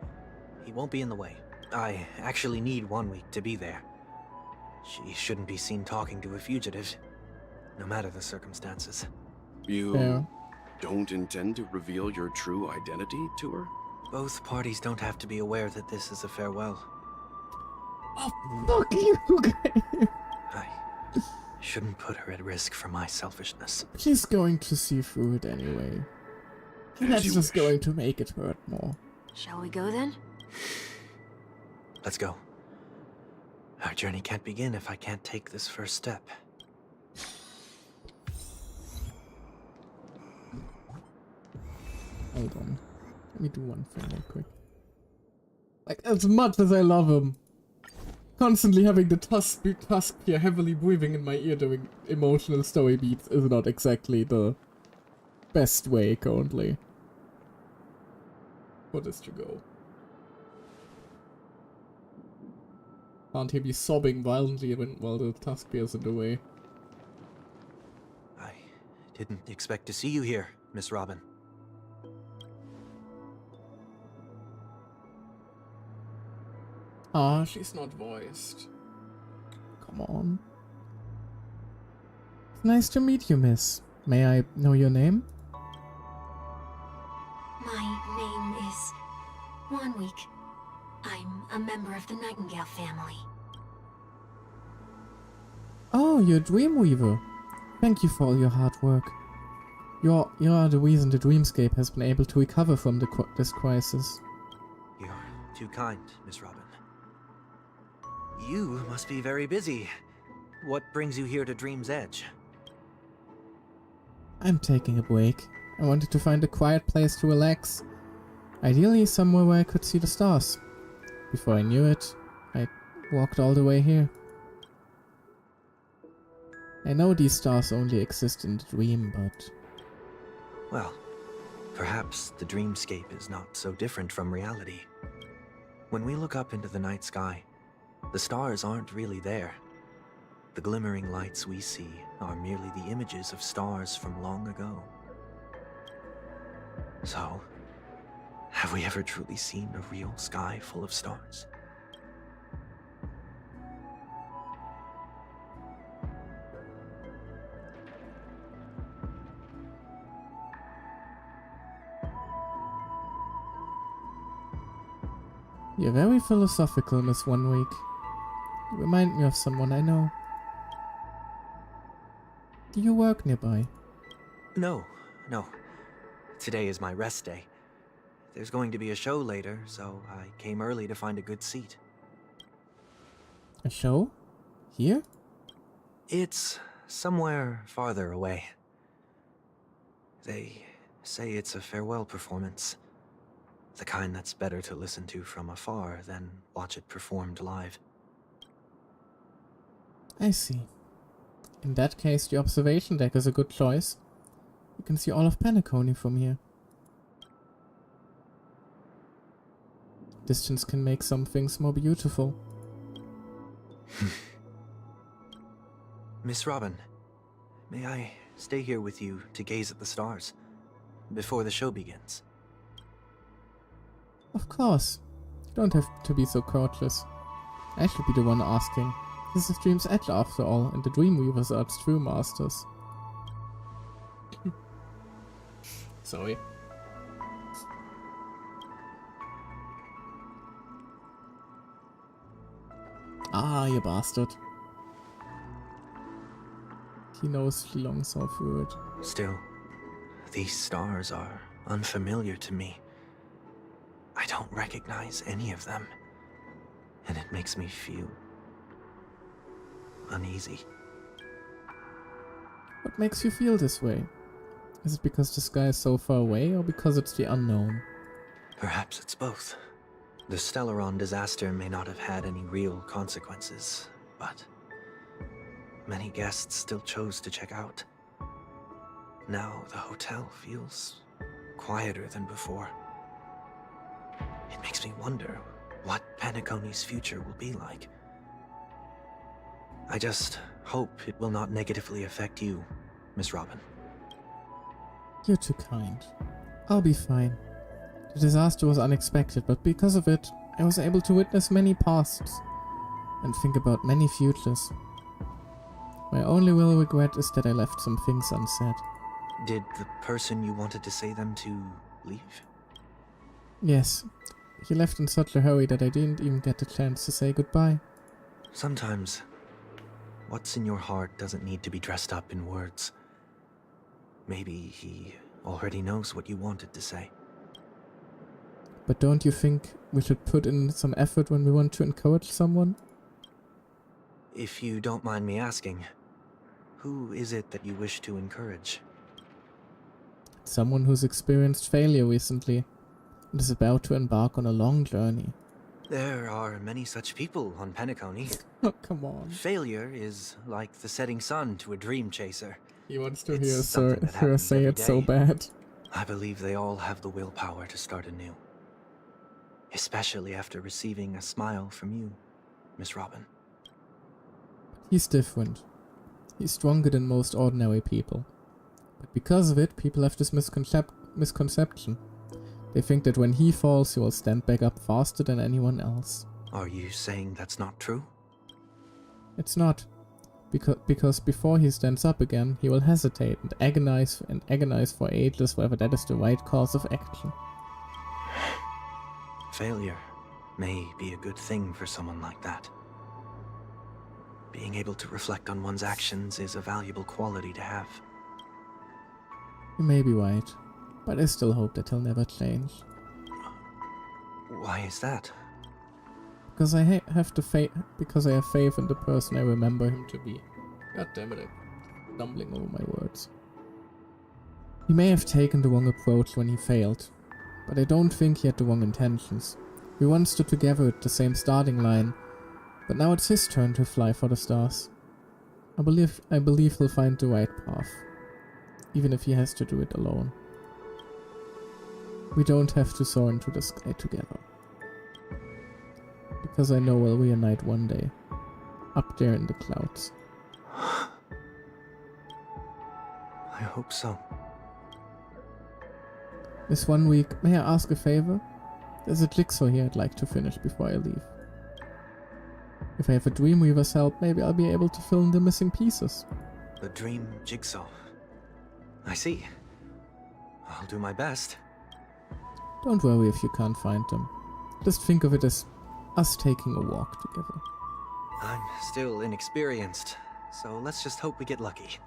He won't be in the way. I actually need 1 week to be there. She shouldn't be seen talking to a fugitive, no matter the circumstances. You don't intend to reveal your true identity to her? Both parties don't have to be aware that this is a farewell. Oh, fuck you! I shouldn't put her at risk for my selfishness. She's going to see through it anyway. And that's just going to make it hurt more. Shall we go then? Let's go. Our journey can't begin if I can't take this first step. Hold on. Let me do one thing real quick. Like, as much as I love him, constantly having the tusk here heavily breathing in my ear during emotional story beats is not exactly the best way currently for this to go. Can't hear me sobbing violently while the tusk is in the way. I didn't expect to see you here, Miss Robin. Ah, she's not voiced. Come on. It's nice to meet you, miss. May I know your name? My name is 1 Week. I'm a member of the Nightingale family. Oh, you're a Dreamweaver. Thank you for all your hard work. You are the reason the Dreamscape has been able to recover from this crisis. You're too kind, Miss Robin. You must be very busy. What brings you here to Dream's Edge? I'm taking a break. I wanted to find a quiet place to relax. Ideally somewhere where I could see the stars. Before I knew it, I walked all the way here. I know these stars only exist in the dream, but... Well, perhaps the dreamscape is not so different from reality. When we look up into the night sky, the stars aren't really there. The glimmering lights we see are merely the images of stars from long ago. So, have we ever truly seen a real sky full of stars? You're very philosophical, Miss 1 Week. You remind me of someone I know. Do you work nearby? No. Today is my rest day. There's going to be a show later, so I came early to find a good seat. A show? Here? It's somewhere farther away. They say it's a farewell performance. The kind that's better to listen to from afar than watch it performed live. I see. In that case, the observation deck is a good choice. You can see all of Penacony from here. Distance can make some things more beautiful. Miss Robin, may I stay here with you to gaze at the stars before the show begins? Of course. You don't have to be so courteous. I should be the one asking. This is Dream's Edge after all, and the Dreamweavers are its true masters. Sorry. Ah, you bastard. He knows she longs all through it. Still, these stars are unfamiliar to me. I don't recognize any of them, and it makes me feel uneasy. What makes you feel this way? Is it because the sky is so far away, or because it's the unknown? Perhaps it's both. The Stellaron disaster may not have had any real consequences, but many guests still chose to check out. Now the hotel feels quieter than before. It makes me wonder what Penacony's future will be like. I just hope it will not negatively affect you, Miss Robin. You're too kind. I'll be fine. The disaster was unexpected, but because of it, I was able to witness many pasts and think about many futures. My only real regret is that I left some things unsaid. Did the person you wanted to say them to leave? Yes, he left in such a hurry that I didn't even get the chance to say goodbye. Sometimes, what's in your heart doesn't need to be dressed up in words. Maybe he already knows what you wanted to say. But don't you think we should put in some effort when we want to encourage someone? If you don't mind me asking, who is it that you wish to encourage? Someone who's experienced failure recently and is about to embark on a long journey. There are many such people on Penacony. Oh, come on. Failure is like the setting sun to a dream chaser. He wants to It's hear something that her happens say every it so day. bad. I believe they all have the willpower to start anew. Especially after receiving a smile from you, Miss Robin. He's different. He's stronger than most ordinary people. But because of it, people have this misconception. They think that when he falls, he will stand back up faster than anyone else. Are you saying that's not true? It's not. Because before he stands up again, he will hesitate and agonize for ages whether that is the right course of action. Failure may be a good thing for someone like that. Being able to reflect on one's actions is a valuable quality to have. You may be right, but I still hope that he'll never change. Why is that? Because I have faith in the person I remember him to be. God damn it, I'm stumbling over my words. He may have taken the wrong approach when he failed, but I don't think he had the wrong intentions. We once stood together at the same starting line, but now it's his turn to fly for the stars. I believe he'll find the right path, even if he has to do it alone. We don't have to soar into the sky together. Because I know we'll reunite one day, up there in the clouds. I hope so. This one week, may I ask a favor? There's a jigsaw here I'd like to finish before I leave. If I have a Dreamweaver's help, maybe I'll be able to fill in the missing pieces. The dream jigsaw. I see. I'll do my best. Don't worry if you can't find them. Just think of it as us taking a walk together. I'm still inexperienced, so let's just hope we get lucky.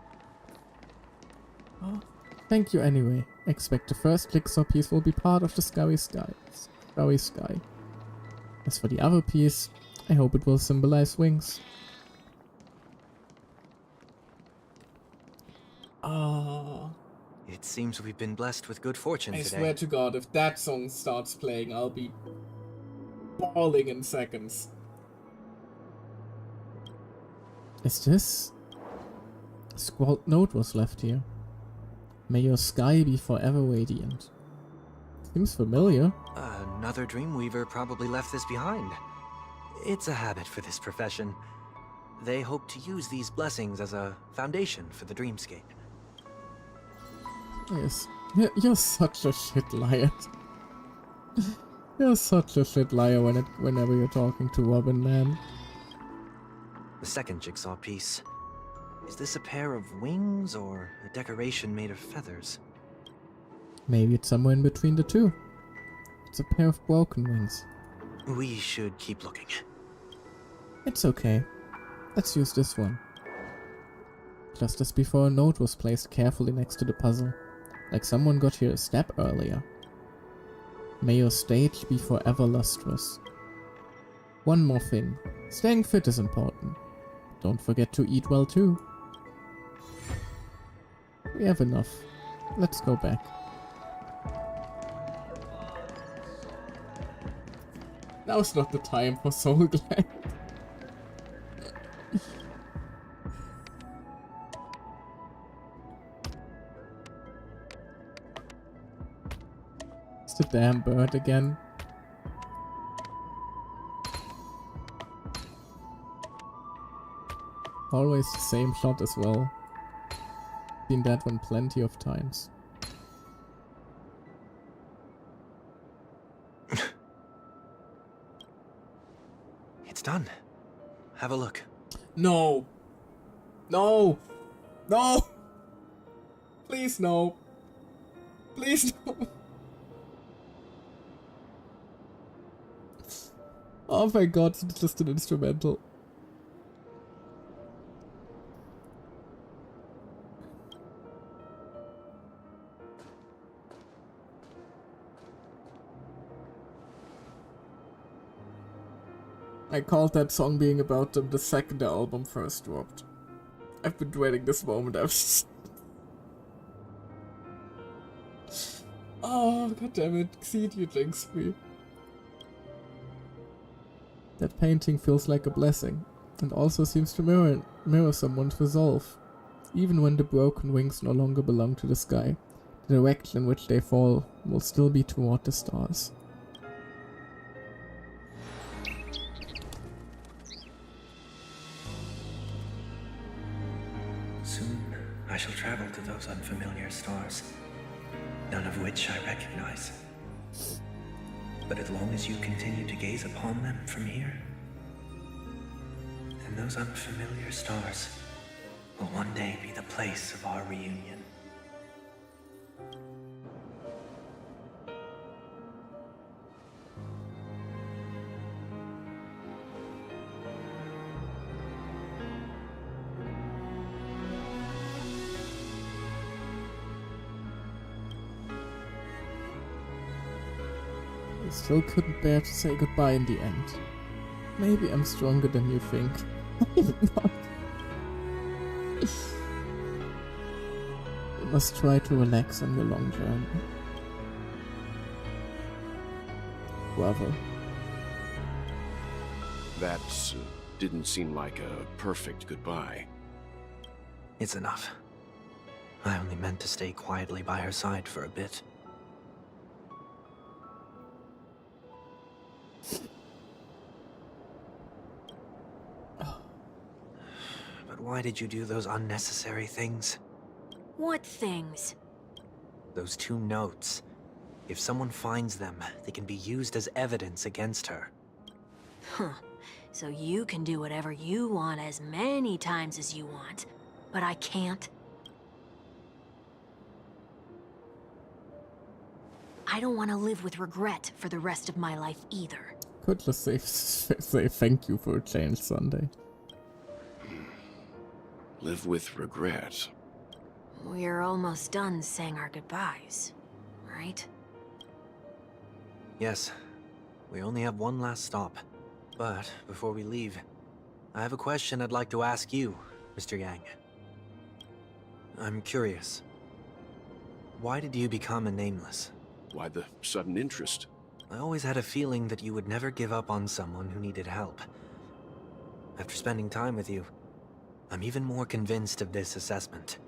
Oh, thank you anyway. I expect the first jigsaw piece will be part of the Starry Sky. As for the other piece, I hope it will symbolize wings. Ah. It seems we've been blessed with good fortune I today. swear to God, if that song starts playing, I'll be bawling in seconds. Is this? A scrawled note was left here. May your sky be forever radiant. Seems familiar. Another Dreamweaver probably left this behind. It's a habit for this profession. They hope to use these blessings as a foundation for the dreamscape. Yes. You're such a shit liar. You're such a shit liar whenever you're talking to Robin, man. The second jigsaw piece. Is this a pair of wings or a decoration made of feathers? Maybe it's somewhere in between the two. It's a pair of broken wings. We should keep looking. It's okay. Let's use this one. Just as before, a note was placed carefully next to the puzzle, like someone got here a step earlier. May your stage be forever lustrous. One more thing. Staying fit is important. Don't forget to eat well too. We have enough. Let's go back. Now's not the time for Soul Glide. It's the damn bird again. Always the same shot as well. Seen that one plenty of times. It's done. Have a look. No! No! No! Please no! Please no! Oh my god, it's just an instrumental. I called that song being about them the second the album first dropped. I've been dreading this moment ever since. Oh, goddammit, Xeed, you jinxed me. That painting feels like a blessing, and also seems to mirror someone's resolve. Even when the broken wings no longer belong to the sky, the direction in which they fall will still be toward the stars. Soon I shall travel to those unfamiliar stars, none of which I recognize. But as long as you continue to gaze upon them from here, then those unfamiliar stars will one day be the place of our reunion. I still couldn't bear to say goodbye in the end. Maybe I'm stronger than you think. I'm not. You must try to relax on your long journey. Bravo. That didn't seem like a perfect goodbye. It's enough. I only meant to stay quietly by her side for a bit. But why did you do those unnecessary things? What things? Those 2 notes. If someone finds them, they can be used as evidence against her. Huh. So you can do whatever you want as many times as you want, but I can't? I don't want to live with regret for the rest of my life either. Could just say thank you for a change Sunday. Live with regret. We're almost done saying our goodbyes, right? Yes. We only have one last stop. But before we leave, I have a question I'd like to ask you, Mr. Yang. I'm curious. Why did you become a Nameless? Why the sudden interest? I always had a feeling that you would never give up on someone who needed help. After spending time with you, I'm even more convinced of this assessment.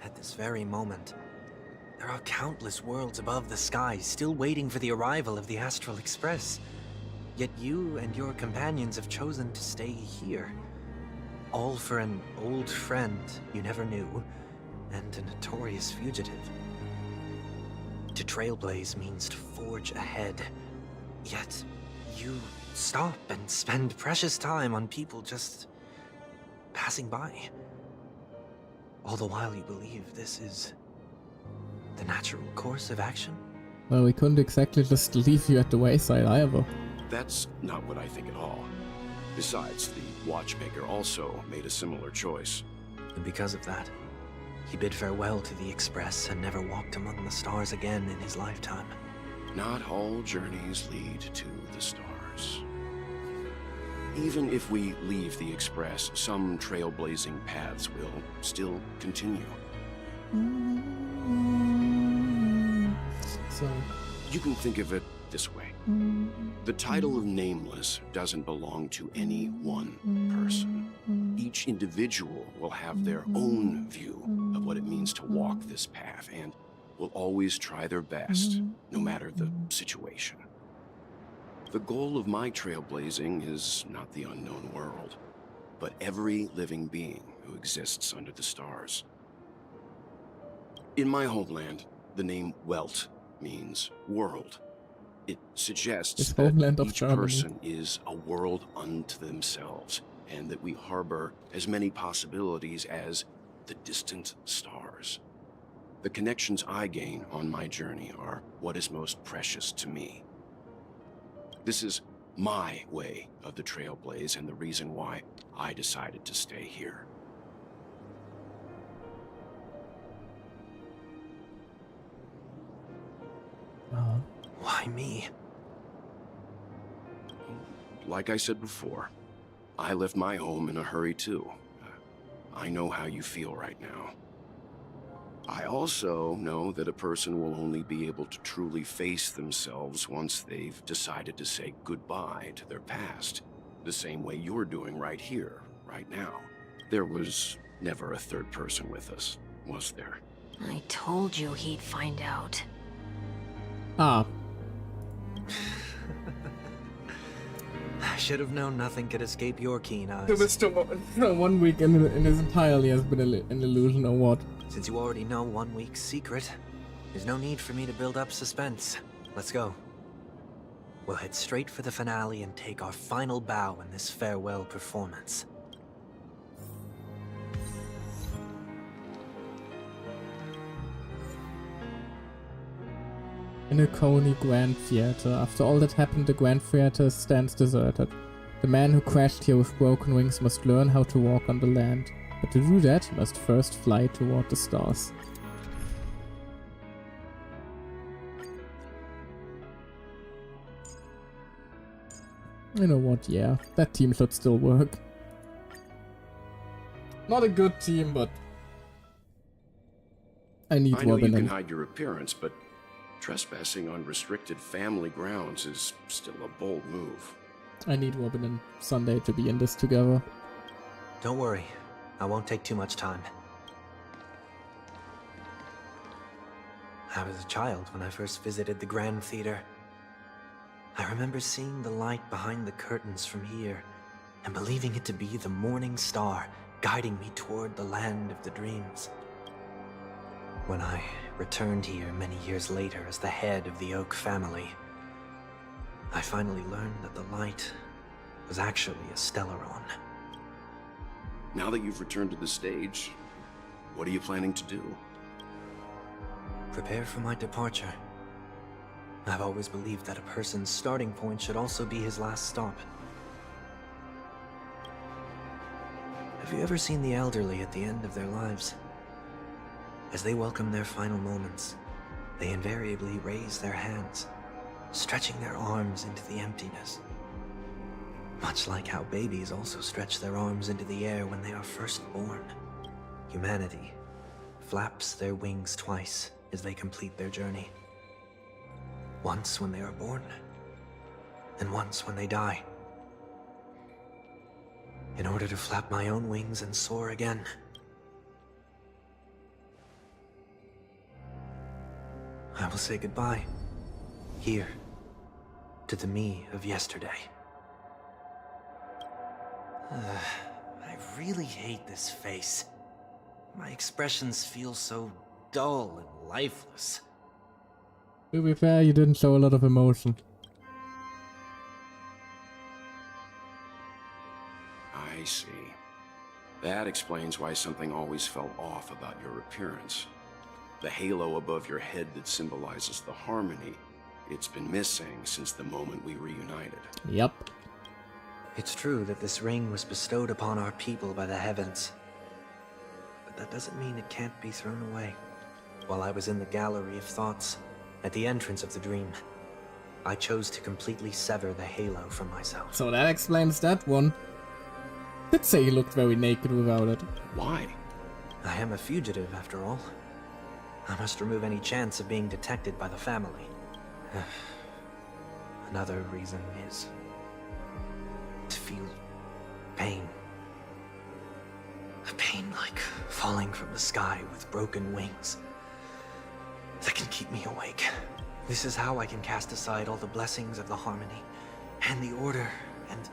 At this very moment, there are countless worlds above the sky still waiting for the arrival of the Astral Express. Yet you and your companions have chosen to stay here. All for an old friend you never knew, and a notorious fugitive. To trailblaze means to forge ahead. Yet, you stop and spend precious time on people just passing by. All the while you believe this is the natural course of action? Well, we couldn't exactly just leave you at the wayside either. That's not what I think at all. Besides, the watchmaker also made a similar choice. And because of that, he bid farewell to the Express and never walked among the stars again in his lifetime. Not all journeys lead to the stars. Even if we leave the Express, some trailblazing paths will still continue. So, You can think of it this way. The title of Nameless doesn't belong to any one person. Each individual will have their own view of what it means to walk this path and will always try their best, no matter the situation. The goal of my trailblazing is not the unknown world, but every living being who exists under the stars. In my homeland, the name Welt means world. It suggests that each person is a world unto themselves, and that we harbor as many possibilities as the distant stars. The connections I gain on my journey are what is most precious to me. This is my way of the Trailblaze and the reason why I decided to stay here. Why me? Like I said before, I left my home in a hurry too. I know how you feel right now. I also know that a person will only be able to truly face themselves once they've decided to say goodbye to their past, the same way you're doing right here, right now. There was never a third person with us, was there? I told you he'd find out. Ah. I should have known nothing could escape your keen eyes. So Mr. 1 week in his entirely has been an illusion or what? Since you already know 1 week's secret, there's no need for me to build up suspense. Let's go. We'll head straight for the finale and take our final bow in this farewell performance. In a Coney Grand Theater. After all that happened, the Grand Theater stands deserted. The man who crashed here with broken wings must learn how to walk on the land. But to do that, he must first fly toward the stars. You know what, yeah, that team should still work. Not a good team, but I need I know Robin. You can hide your appearance, but trespassing on restricted family grounds is still a bold move. I need Robin and Sunday to be in this together. Don't worry, I won't take too much time. I was a child when I first visited the Grand Theater. I remember seeing the light behind the curtains from here, and believing it to be the morning star guiding me toward the land of the dreams. When I returned here many years later as the head of the Oak family, I finally learned that the light was actually a Stellaron. Now that you've returned to the stage, what are you planning to do? Prepare for my departure. I've always believed that a person's starting point should also be his last stop. Have you ever seen the elderly at the end of their lives? As they welcome their final moments, they invariably raise their hands, stretching their arms into the emptiness. Much like how babies also stretch their arms into the air when they are first born, humanity flaps their wings twice as they complete their journey. Once when they are born, and once when they die. In order to flap my own wings and soar again. I will say goodbye, here, to the me of yesterday. I really hate this face. My expressions feel so dull and lifeless. To be fair, you didn't show a lot of emotion. I see. That explains why something always felt off about your appearance. The halo above your head that symbolizes the harmony. It's been missing since the moment we reunited. Yep. It's true that this ring was bestowed upon our people by the heavens. But that doesn't mean it can't be thrown away. While I was in the gallery of thoughts, at the entrance of the dream, I chose to completely sever the halo from myself. So that explains that one. Did say he looked very naked without it. Why? I am a fugitive, after all. I must remove any chance of being detected by the family. Another reason is to feel pain. A pain like falling from the sky with broken wings that can keep me awake. This is how I can cast aside all the blessings of the harmony and the order and,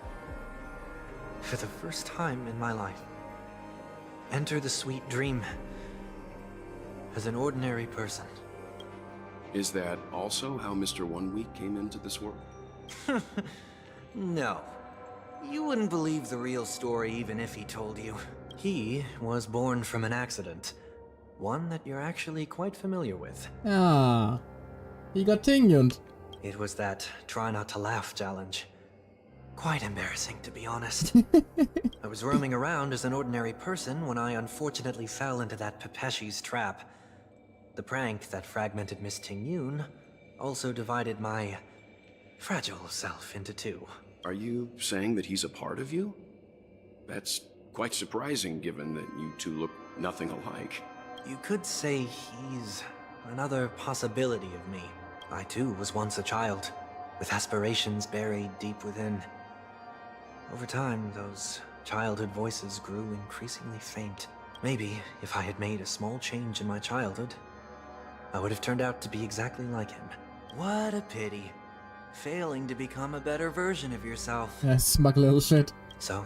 for the first time in my life, enter the sweet dream as an ordinary person. Is that also how Mr. 1 Week came into this world? No. You wouldn't believe the real story even if he told you. He was born from an accident. One that you're actually quite familiar with. Ah. He got tingyuned. It was that try not to laugh challenge. Quite embarrassing, to be honest. I was roaming around as an ordinary person when I unfortunately fell into that Pepeshi's trap. The prank that fragmented Miss Ting-Yun also divided my fragile self into two. Are you saying that he's a part of you? That's quite surprising given that you two look nothing alike. You could say he's another possibility of me. I too was once a child, with aspirations buried deep within. Over time, those childhood voices grew increasingly faint. Maybe if I had made a small change in my childhood, I would have turned out to be exactly like him. What a pity. Failing to become a better version of yourself. Yeah, smug little shit. So,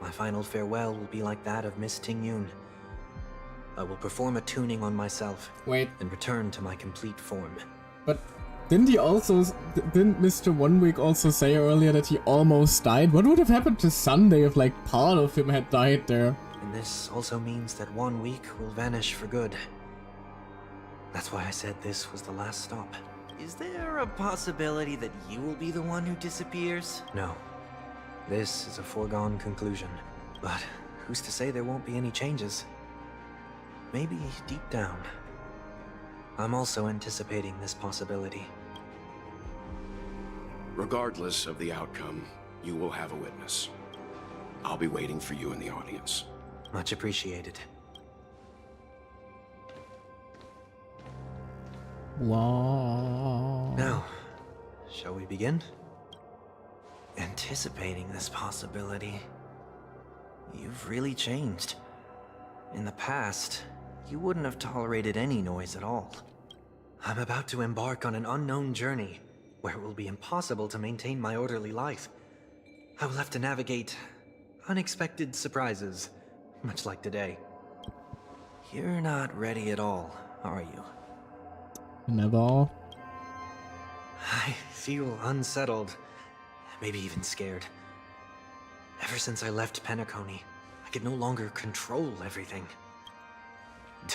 my final farewell will be like that of Miss Ting-Yun. I will perform a tuning on myself. Wait. And return to my complete form. But didn't didn't Mr. 1 Week also say earlier that he almost died? What would have happened to Sunday if like part of him had died there? And this also means that 1 week will vanish for good. That's why I said this was the last stop. Is there a possibility that you will be the one who disappears? No. This is a foregone conclusion. But who's to say there won't be any changes? Maybe deep down, I'm also anticipating this possibility. Regardless of the outcome, you will have a witness. I'll be waiting for you in the audience. Much appreciated. Wow. Now, shall we begin? Anticipating this possibility. You've really changed. In the past, you wouldn't have tolerated any noise at all. I'm about to embark on an unknown journey, where it will be impossible to maintain my orderly life. I will have to navigate unexpected surprises, much like today. You're not ready at all, are you? Never. I feel unsettled, maybe even scared. Ever since I left Penacony, I could no longer control everything.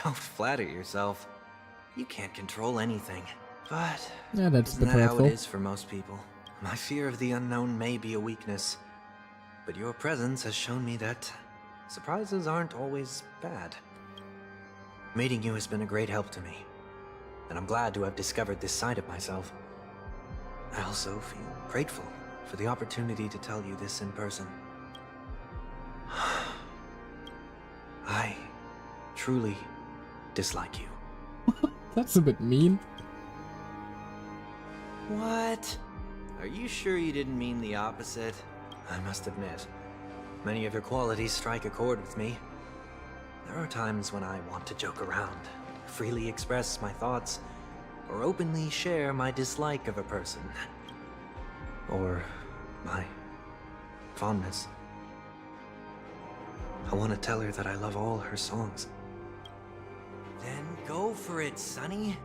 Don't flatter yourself. You can't control anything. But Yeah, that's isn't the that how hurtful. it is for most people? My fear of the unknown may be a weakness, but your presence has shown me that surprises aren't always bad. Meeting you has been a great help to me, and I'm glad to have discovered this side of myself. I also feel grateful for the opportunity to tell you this in person. I truly dislike you. That's a bit mean. What? Are you sure you didn't mean the opposite? I must admit, many of your qualities strike a chord with me. There are times when I want to joke around, freely express my thoughts, or openly share my dislike of a person. Or my fondness. I want to tell her that I love all her songs. Then go for it, Sonny.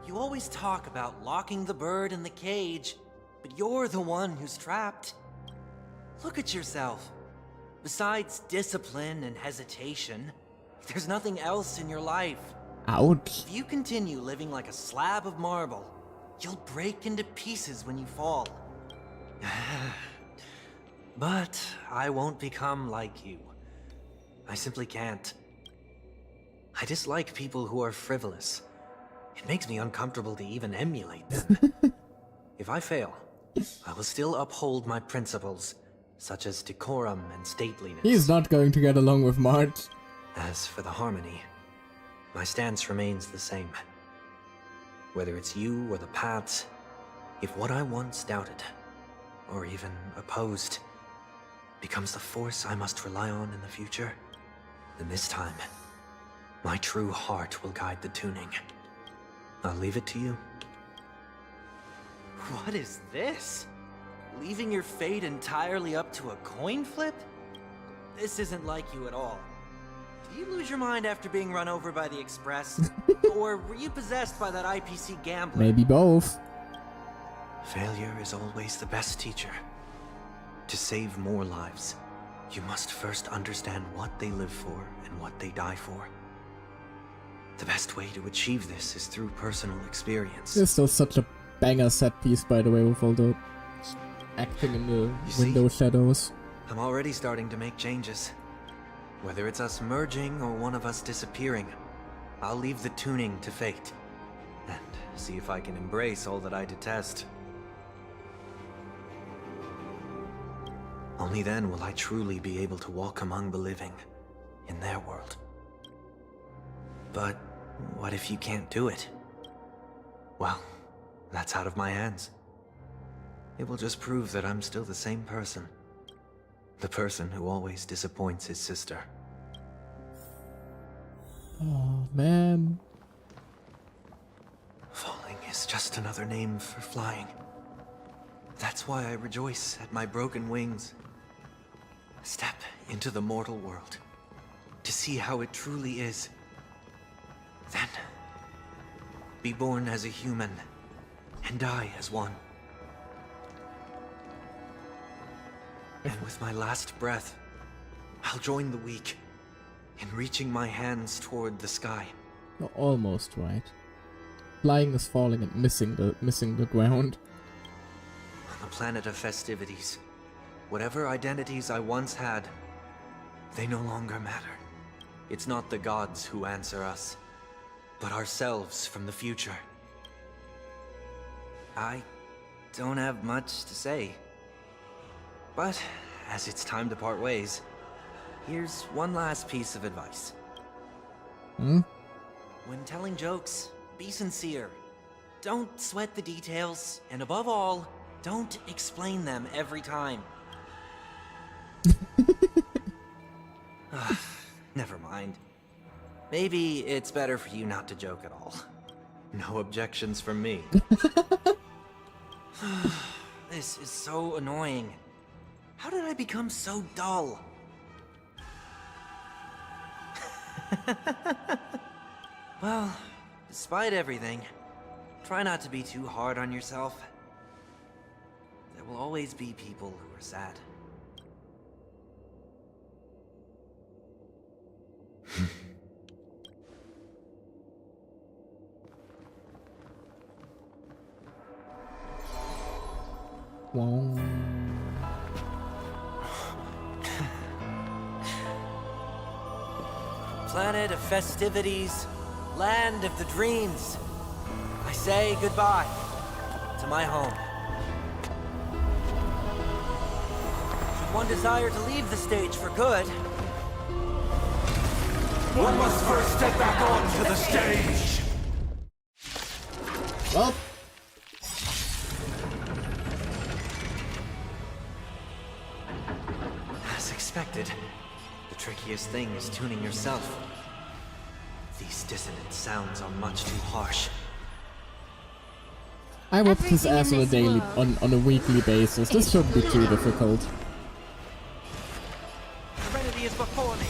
You always talk about locking the bird in the cage, but you're the one who's trapped. Look at yourself. Besides discipline and hesitation, there's nothing else in your life. Ouch. If you continue living like a slab of marble, you'll break into pieces when you fall. But I won't become like you. I simply can't. I dislike people who are frivolous. It makes me uncomfortable to even emulate them. If I fail, I will still uphold my principles, such as decorum and stateliness. He's not going to get along with March. As for the harmony, my stance remains the same. Whether it's you or the paths, if what I once doubted, or even opposed, becomes the force I must rely on in the future, then this time, my true heart will guide the tuning. I'll leave it to you. What is this? Leaving your fate entirely up to a coin flip? This isn't like you at all. Did you lose your mind after being run over by the Express? Or were you possessed by that IPC gambler? Maybe both. Failure is always the best teacher. To save more lives, you must first understand what they live for and what they die for. The best way to achieve this is through personal experience. This is still such a banger set piece, by the way, with all the acting in the window shadows. I'm already starting to make changes. Whether it's us merging or one of us disappearing, I'll leave the tuning to fate. And see if I can embrace all that I detest. Only then will I truly be able to walk among the living, in their world. But what if you can't do it? Well, that's out of my hands. It will just prove that I'm still the same person. The person who always disappoints his sister. Oh, man. Falling is just another name for flying. That's why I rejoice at my broken wings. Step into the mortal world, to see how it truly is. Then, be born as a human, and die as one. And with my last breath, I'll join the weak in reaching my hands toward the sky. You're almost right. Flying is falling and missing the ground. On the planet of festivities, whatever identities I once had, they no longer matter. It's not the gods who answer us, but ourselves from the future. I don't have much to say. But, as it's time to part ways, here's one last piece of advice. When telling jokes, be sincere. Don't sweat the details, and above all, don't explain them every time. Never mind. Maybe it's better for you not to joke at all. No objections from me. This is so annoying. How did I become so dull? Well, despite everything, try not to be too hard on yourself. There will always be people who are sad. Wow. Planet of festivities, land of the dreams. I say goodbye to my home. Should one desire to leave the stage for good, One must first step back onto the stage. Well. As expected, the trickiest thing is tuning yourself. These dissonant sounds are much too harsh. I watch his ass on a daily, on a weekly basis. This shouldn't be too difficult. Serenity is before me.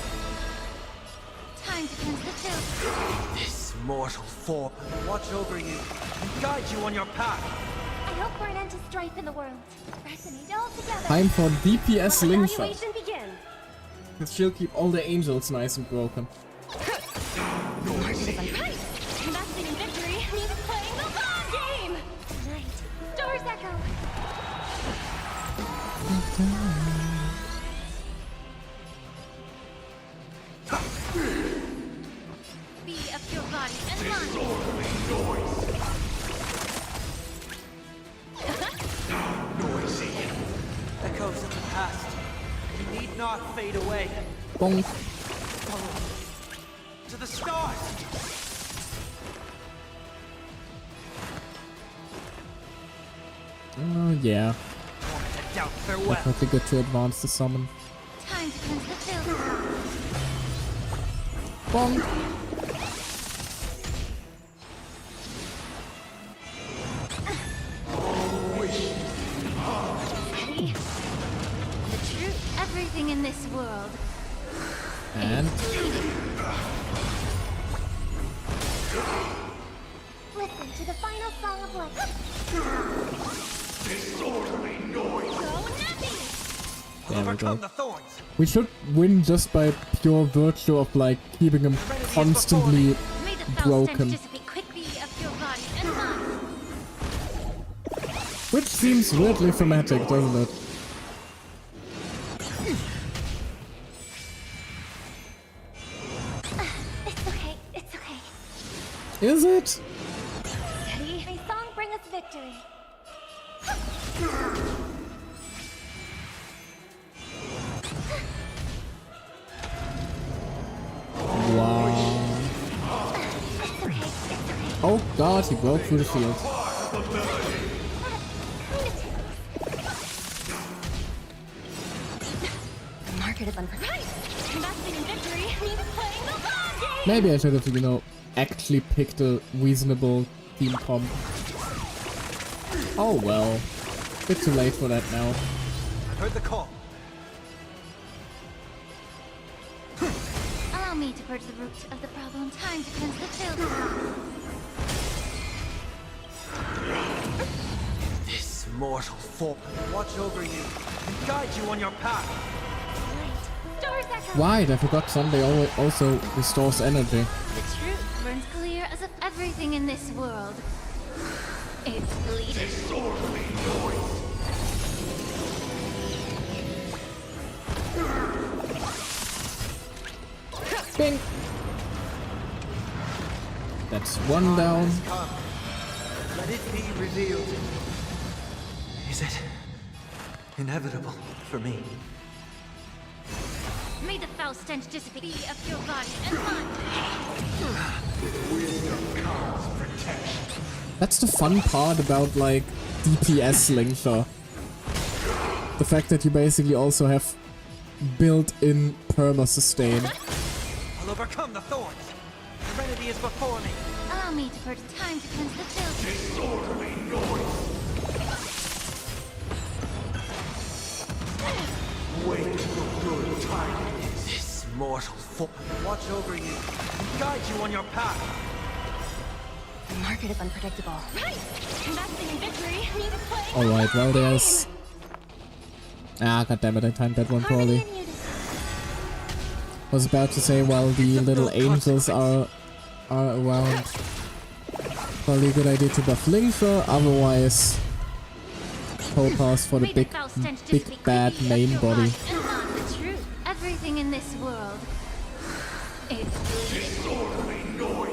Time to cleanse the tube. This mortal form will watch over you and guide you on your path. I hope for an end to strife in the world. Resonate all together. Time for DPS Link Shot. Evaluation begins. She'll keep all the angels nice and broken. Nice. Be of your body and mind. Noisy. Echoes of the past. You need not fade away. Bonk. Follow to the stars. Oh yeah. Doubt farewell. Definitely good to advance the summon. Time to cleanse the field. Bonk. The truth, everything in this world. And Listen to the final song of life. Disorderly noise. Go nappy! there we Overcome go. the thorns. We should win just by pure virtue of like keeping him constantly May the foul broken. stench dissipate quickly of your body and mind. Which seems weirdly thematic, doesn't it? It's okay, it's okay. Is it? Steady. May song bring us victory. Wow. Oh god, he broke through the field. The market is unpredictable. Investing in victory means playing the long game. Maybe I should have, you know, actually picked a reasonable team comp. Oh well. Bit too late for that now. I've heard the call. Allow me to purge the root of the problem. Time to cleanse the field. This mortal form will watch over you and guide you on your path. Light. Stars echo. Right, I forgot Sunday also restores energy. The truth burns clear as if everything in this world is bleeding. Disorderly noise. Bing! That's one down. Come. Let it be revealed. Is it inevitable for me? May the foul stench dissipate be of your body and mind. That's the fun part about like DPS Slingsha. The fact that you basically also have built-in perma-sustain. I'll overcome the thorns. Serenity is before me. Allow me to purge time to cleanse the field. Disorderly noise. Wait for good tidings. This mortal form will watch over you and guide you on your path. The market is unpredictable. Right! Investing in victory means playing. Alright, well there's... Ah, goddammit, I timed that one poorly. Was about to say, while the little angels are around, probably a good idea to buff Linkfer, otherwise whole pass for the big bad main body. The truth, everything in this world is bleeding.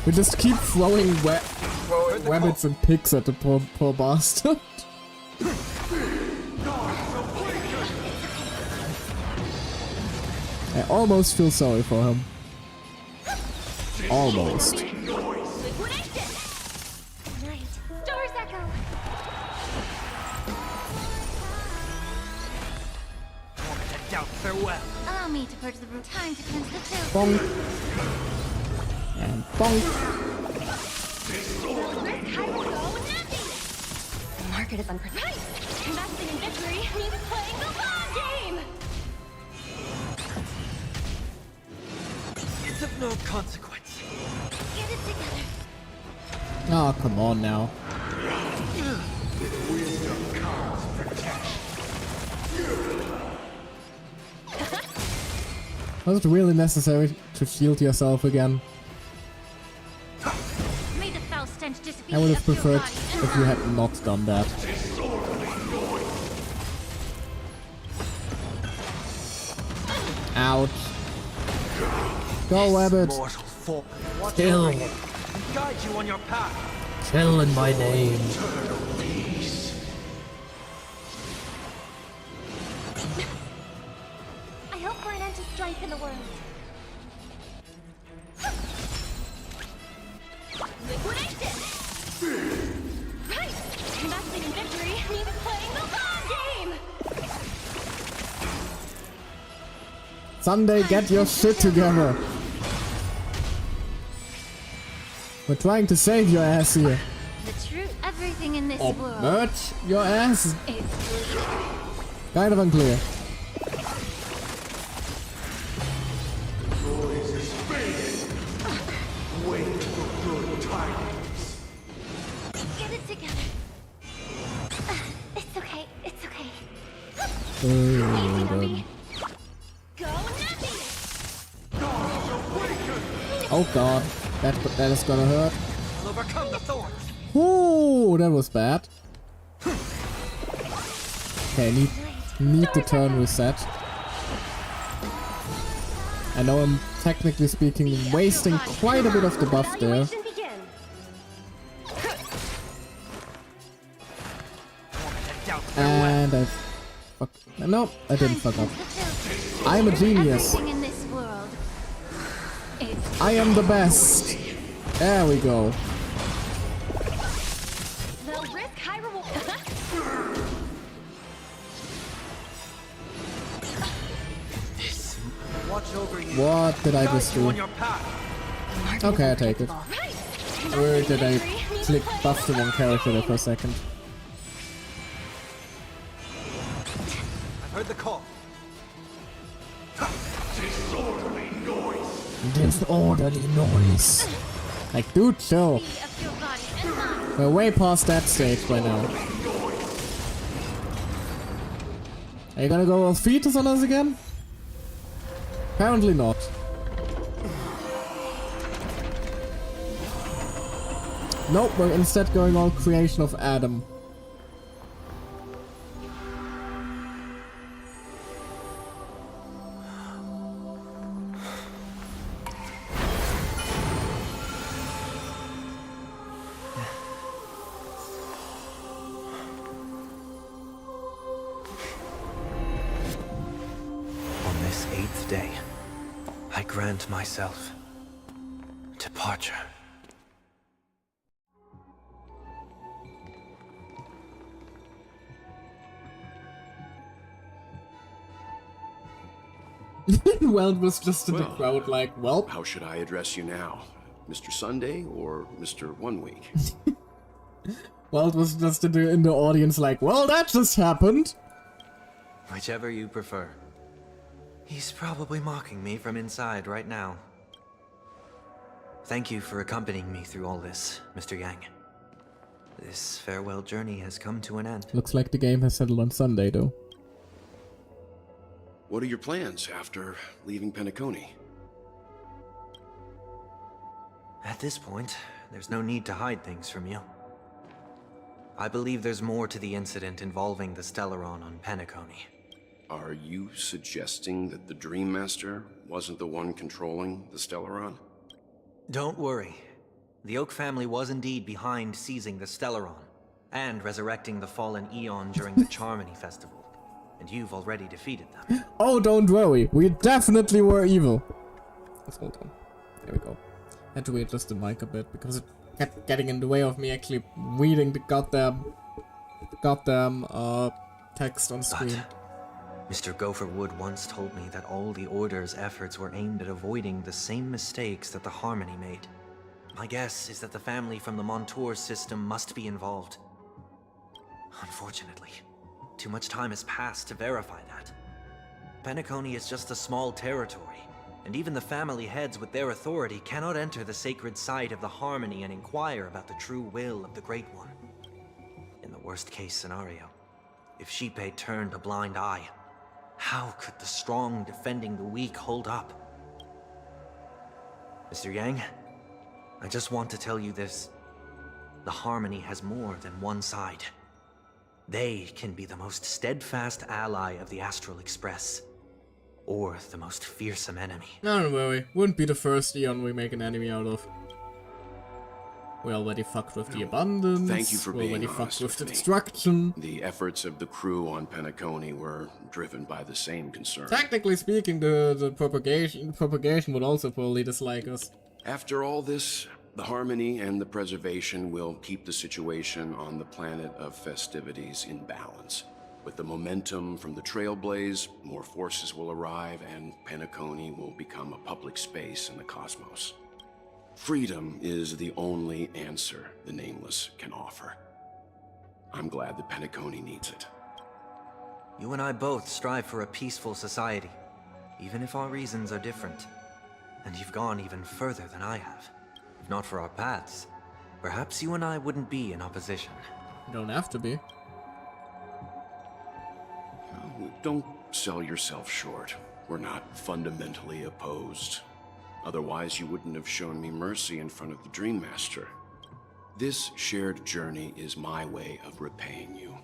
We just keep throwing rabbits and pigs at the poor bastard. I almost feel sorry for him. Almost. Night. Stars echo. To doubt farewell. Allow me to purge the root. Time to cleanse the field. Bonk. And bonk. The market is unpredictable. Investing in victory means playing the long game. It's of no consequence. Get it together. Oh, come on now. Was it really necessary to shield yourself again? May the foul stench dissipate I would have of your preferred body and if you mind. had not done that. Disorderly noise. Ouch. Go, Wabbit. Mortal form, watch Kill. over you and guide you on your path. Kill in my name. I hope for an end to strife in the world. Liquidation! Right! Investing in victory means playing the long game! Sunday, get your shit together. We're trying to save your ass here. The truth, everything in this Or world. merch your ass? It's Kind of unclear. Wait for good tidings. get it together. It's okay. It's okay. Go Nappy! Oh god, that is gonna hurt. I'll overcome the thorns. Ooh, that was bad. Okay, need to turn reset. I know I'm technically speaking wasting quite a bit of the buff there. And I fuck. No, I didn't fuck up. I'm a genius. Everything in this world. It's I am the best. There we go. they'll risk high reward. Watch over you. What did I just Guide you do? on your path. Okay, I take it. Or did I click buff to one character there for a second? I've heard the call. Disorderly noise. Disorderly noise. Like, dude, chill. Of your body and mind. We're way past that stage by now. Are you gonna go all fetus on us again? Apparently not. Nope, we're instead going all creation of Adam. On this 8th day, I grant myself departure. Weld was just in the Well, crowd like, well, How should I address you now? Mr. Sunday or Mr. 1 Week? Weld was just in the audience like, well, that just happened. Whichever you prefer. He's probably mocking me from inside right now. Thank you for accompanying me through all this, Mr. Yang. This farewell journey has come to an end. Looks like the game has settled on Sunday, though. What are your plans after leaving Penacony? At this point, there's no need to hide things from you. I believe there's more to the incident involving the Stellaron on Penacony. Are you suggesting that the Dream Master wasn't the one controlling the Stellaron? Don't worry. The Oak family was indeed behind seizing the Stellaron and resurrecting the fallen Eon during the Charmony Festival. And you've already defeated them. Oh, don't worry. We definitely were evil. Let's hold on. There we go. Had to readjust the mic a bit because it kept getting in the way of me actually reading the goddamn text on screen. But Mr. Gopher Wood once told me that all the Order's efforts were aimed at avoiding the same mistakes that the Harmony made. My guess is that the family from the Montour system must be involved. Unfortunately, too much time has passed to verify that. Penacony is just a small territory, and even the family heads with their authority cannot enter the sacred site of the Harmony and inquire about the true will of the Great One. In the worst-case scenario, if Sheepay turned a blind eye, how could the strong defending the weak hold up? Mr. Yang, I just want to tell you this. The Harmony has more than one side. They can be the most steadfast ally of the Astral Express. or the most fearsome enemy. Don't worry, wouldn't be the first Eon we make an enemy out of. We already fucked with the abundance. Thank you for we being already honest fucked with with me. destruction. The efforts of the crew on Penacony were driven by the same concern. Technically speaking, the propagation would also probably dislike us. After all this, the harmony and the preservation will keep the situation on the planet of festivities in balance. With the momentum from the Trailblaze, more forces will arrive and Penacony will become a public space in the cosmos. Freedom is the only answer the Nameless can offer. I'm glad that Penacony needs it. You and I both strive for a peaceful society, even if our reasons are different. And you've gone even further than I have. If not for our paths, perhaps you and I wouldn't be in opposition. You don't have to be. Don't sell yourself short. We're not fundamentally opposed. Otherwise, you wouldn't have shown me mercy in front of the Dream Master. This shared journey is my way of repaying you.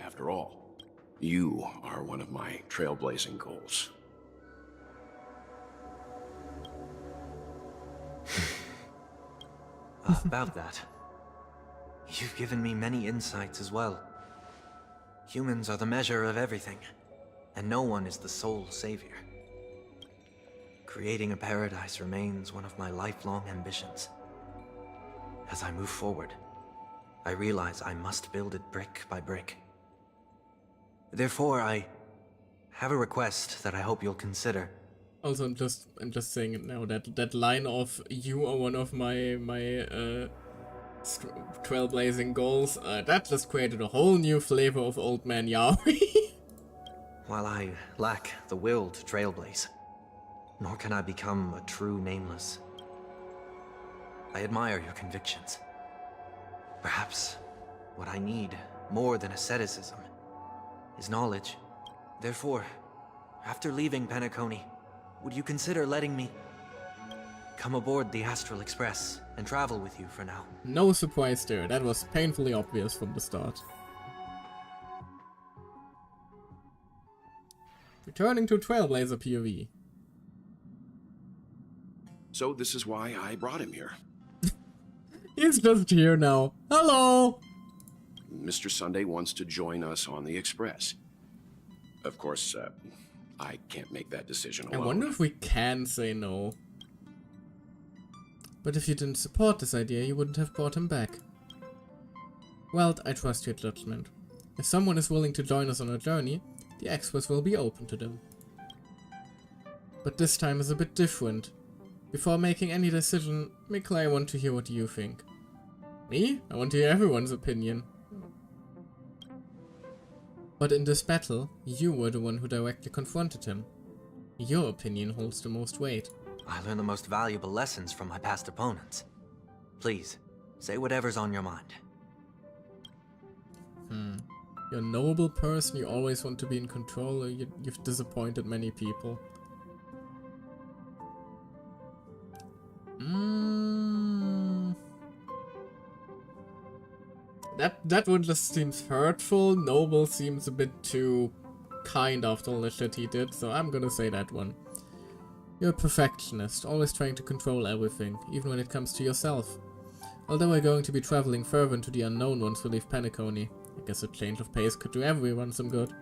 After all, you are one of my trailblazing goals. About that, you've given me many insights as well. Humans are the measure of everything, and no one is the sole savior. Creating a paradise remains one of my lifelong ambitions. As I move forward, I realize I must build it brick by brick. Therefore, I have a request that I hope you'll consider. Also, I'm just saying it now, that line of "you are one of my trailblazing goals," that just created a whole new flavor of Old Man Yahweh. While I lack the will to trailblaze, nor can I become a true Nameless, I admire your convictions. Perhaps what I need more than asceticism is knowledge. Therefore, after leaving Penacony, would you consider letting me come aboard the Astral Express and travel with you for now? No surprise there, that was painfully obvious from the start. Returning to Trailblazer POV. So this is why I brought him here. He's just here now. Hello! Mr. Sunday wants to join us on the Express. Of course, I can't make that decision alone. I wonder if we can say no. But if you didn't support this idea, you wouldn't have brought him back. Well, I trust your judgment. If someone is willing to join us on our journey, the Express will be open to them. But this time is a bit different. Before making any decision, Mikkel, I want to hear what you think. Me? I want to hear everyone's opinion. But in this battle, you were the one who directly confronted him. Your opinion holds the most weight. I learned the most valuable lessons from my past opponents. Please, say whatever's on your mind. You're a noble person, you always want to be in control, or you've disappointed many people. That one just seems hurtful. Noble seems a bit too kind after all the shit he did, so I'm gonna say that one. You're a perfectionist, always trying to control everything, even when it comes to yourself. Although we're going to be traveling further into the unknown once we leave Penacony, I guess a change of pace could do everyone some good.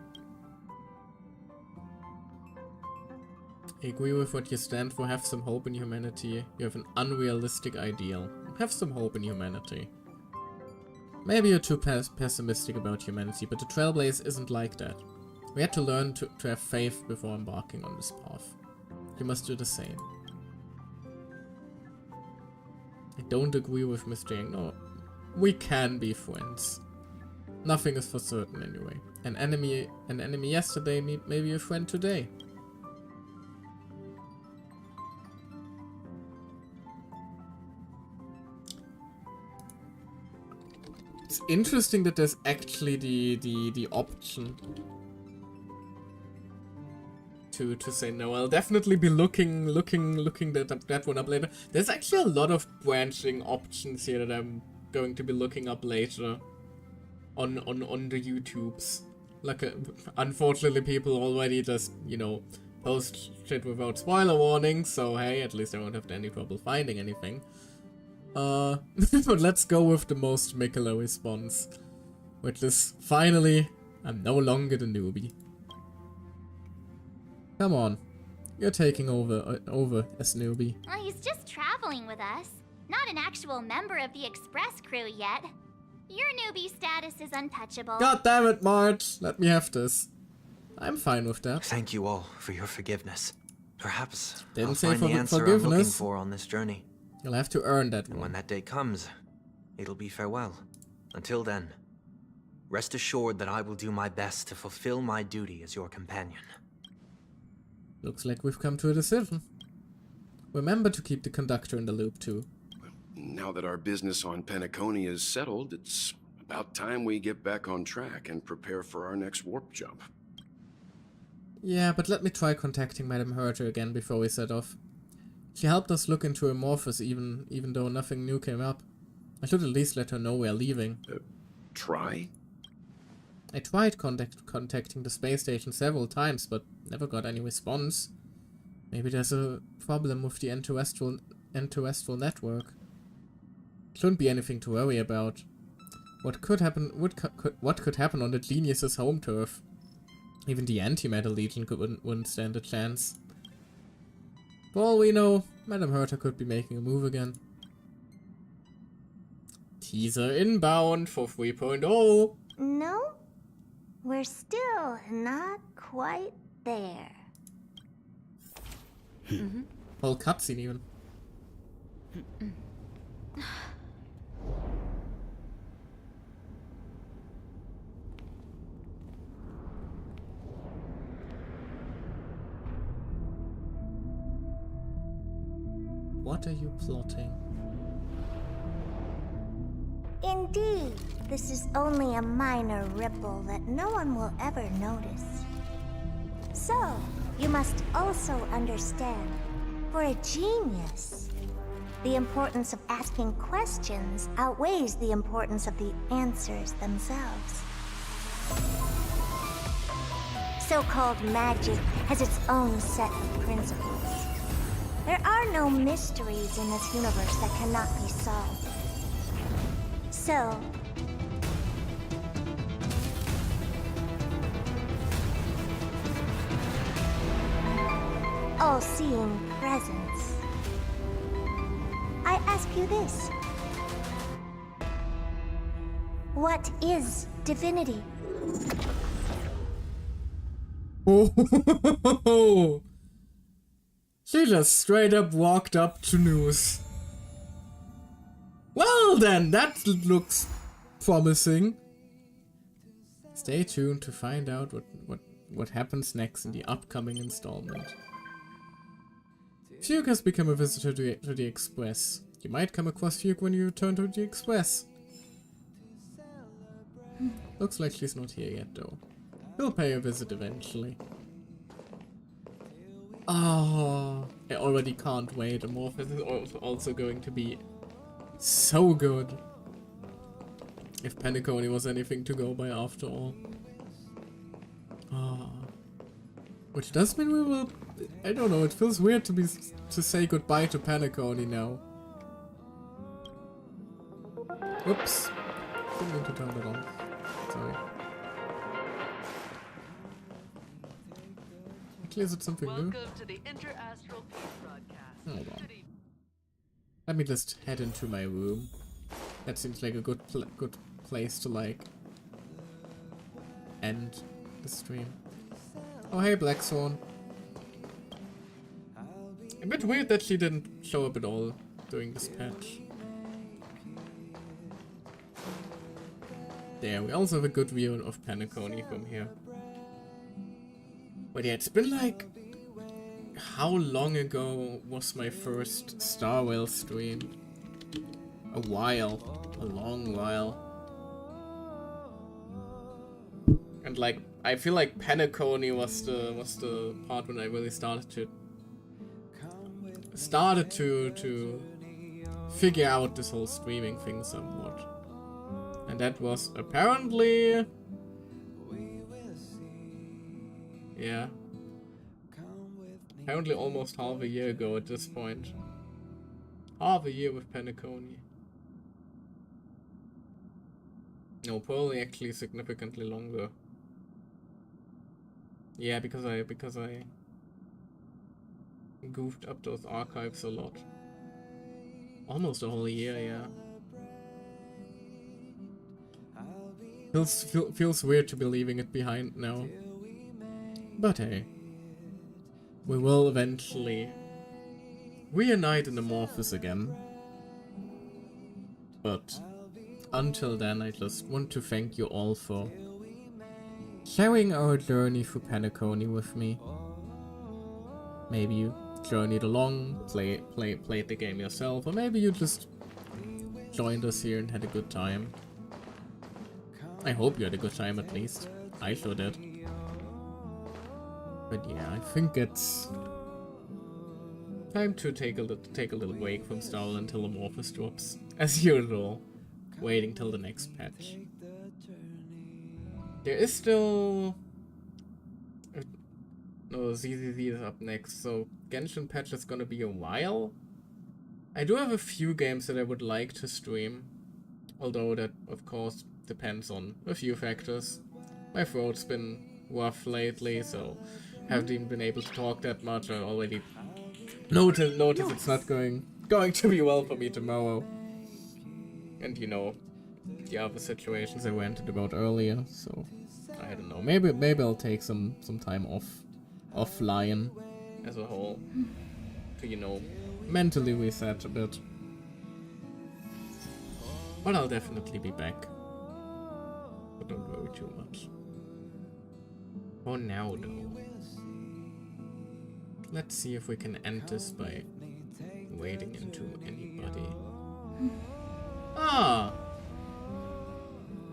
I agree with what you stand for, have some hope in humanity. You have an unrealistic ideal. Have some hope in humanity. Maybe you're too pessimistic about humanity, but the Trailblaze isn't like that. We had to learn to have faith before embarking on this path. You must do the same. I don't agree with Mr. Yang. No, we can be friends. Nothing is for certain anyway. An enemy yesterday may be a friend today. It's interesting that there's actually the option to say no. I'll definitely be looking that one up later. There's actually a lot of branching options here that I'm going to be looking up later on the YouTubes. Like, unfortunately, people already just, you know, post shit without spoiler warnings, so hey, at least I won't have any trouble finding anything. But let's go with the most Mikula response, which is, finally, I'm no longer the newbie. Come on, you're taking over as newbie. Well, he's just traveling with us, not an actual member of the Express crew yet. Your newbie status is untouchable. God damn it, March! Let me have this. I'm fine with that. Thank you all for your forgiveness. Perhaps Didn't I'll say find the answer I'm looking forgiveness. for on this journey. You'll have to earn that And one. when that day comes, it'll be farewell. Until then, rest assured that I will do my best to fulfill my duty as your companion. Looks like we've come to a decision. Remember to keep the conductor in the loop too. Now that our business on Penacony is settled, it's about time we get back on track and prepare for our next warp jump. Yeah, but let me try contacting Madame Herter again before we set off. She helped us look into Amorphous even though nothing new came up. I should at least let her know we're leaving. Try? I tried contacting the space station several times, but never got any response. Maybe there's a problem with the interterrestrial network. Shouldn't be anything to worry about. What could happen? What could happen on the genius's home turf? Even the Antimatter Legion wouldn't stand a chance. For all we know, Madame Herter could be making a move again. Teaser inbound for 3.0. No, we're still not quite there. Whole cutscene even. What are you plotting? Indeed, this is only a minor ripple that no one will ever notice. So, you must also understand, for a genius, the importance of asking questions outweighs the importance of the answers themselves. So-called magic has its own set of principles. There are no mysteries in this universe that cannot be solved. So, all-seeing presence, I ask you this. What is divinity? Oh, she just straight up walked up to news. Well then, that looks promising. Stay tuned to find out what happens next in the upcoming installment. Fugue has become a visitor to the Express. You might come across Fugue when you return to the Express. Looks like she's not here yet though. We'll pay a visit eventually. Oh, I already can't wait. Amorphous is also going to be so good. If Penacony was anything to go by after all. Ah. Which does mean we will... I don't know, it feels weird to say goodbye to Penacony now. Oops. Didn't mean to turn it on. Sorry. Actually, is it something new? To the Inter-Astral Peace Broadcast. Hold on. Let me just head into my room. That seems like a good place to, like, end the stream. Oh, hey, Black Swan. A bit weird that she didn't show up at all during this patch. There, we also have a good view of Penacony from here. But yeah, it's been like... How long ago was my first Star Wars stream? A while. A long while. And like, I feel like Penacony was the part when I really started to figure out this whole streaming thing somewhat. And that was apparently Yeah. Apparently almost half a year ago at this point. Half a year with Penacony. No, probably actually significantly longer. Yeah, because I goofed up those archives a lot. Almost a whole year, yeah. Feels weird to be leaving it behind now. But hey, we will eventually reunite in Amorphous again. But until then, I just want to thank you all for sharing our journey through Penacony with me. Maybe you journeyed along, played the game yourself, or maybe you just joined us here and had a good time. I hope you had a good time at least. I sure did. But yeah, I think it's time to take a little break from Star Wars until Amorphous drops, as usual, waiting till the next patch. There is still no, ZZZ is up next, so Genshin patch is gonna be a while. I do have a few games that I would like to stream, although that of course depends on a few factors. My throat's been rough lately, so haven't even been able to talk that much. I already notice it's not going to be well for me tomorrow. And you know, the other situations I ranted about earlier, so I don't know. Maybe I'll take some time offline as a whole to, you know, mentally reset a bit. But I'll definitely be back. But don't worry too much. For now though, let's see if we can end this by wading into anybody. Ah!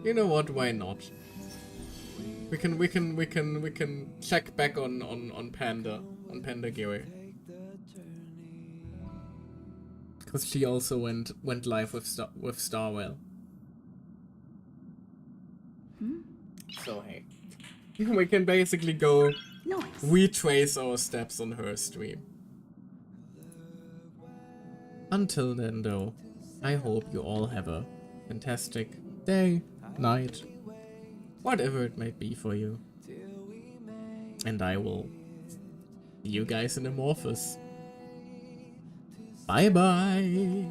You know what, why not? We can check back on Panda Gear. Because she also went live with Starwell. So hey. We can basically go retrace our steps on her stream. Until then though, I hope you all have a fantastic day, night, whatever it might be for you. And I will see you guys in Amorphous. Bye bye!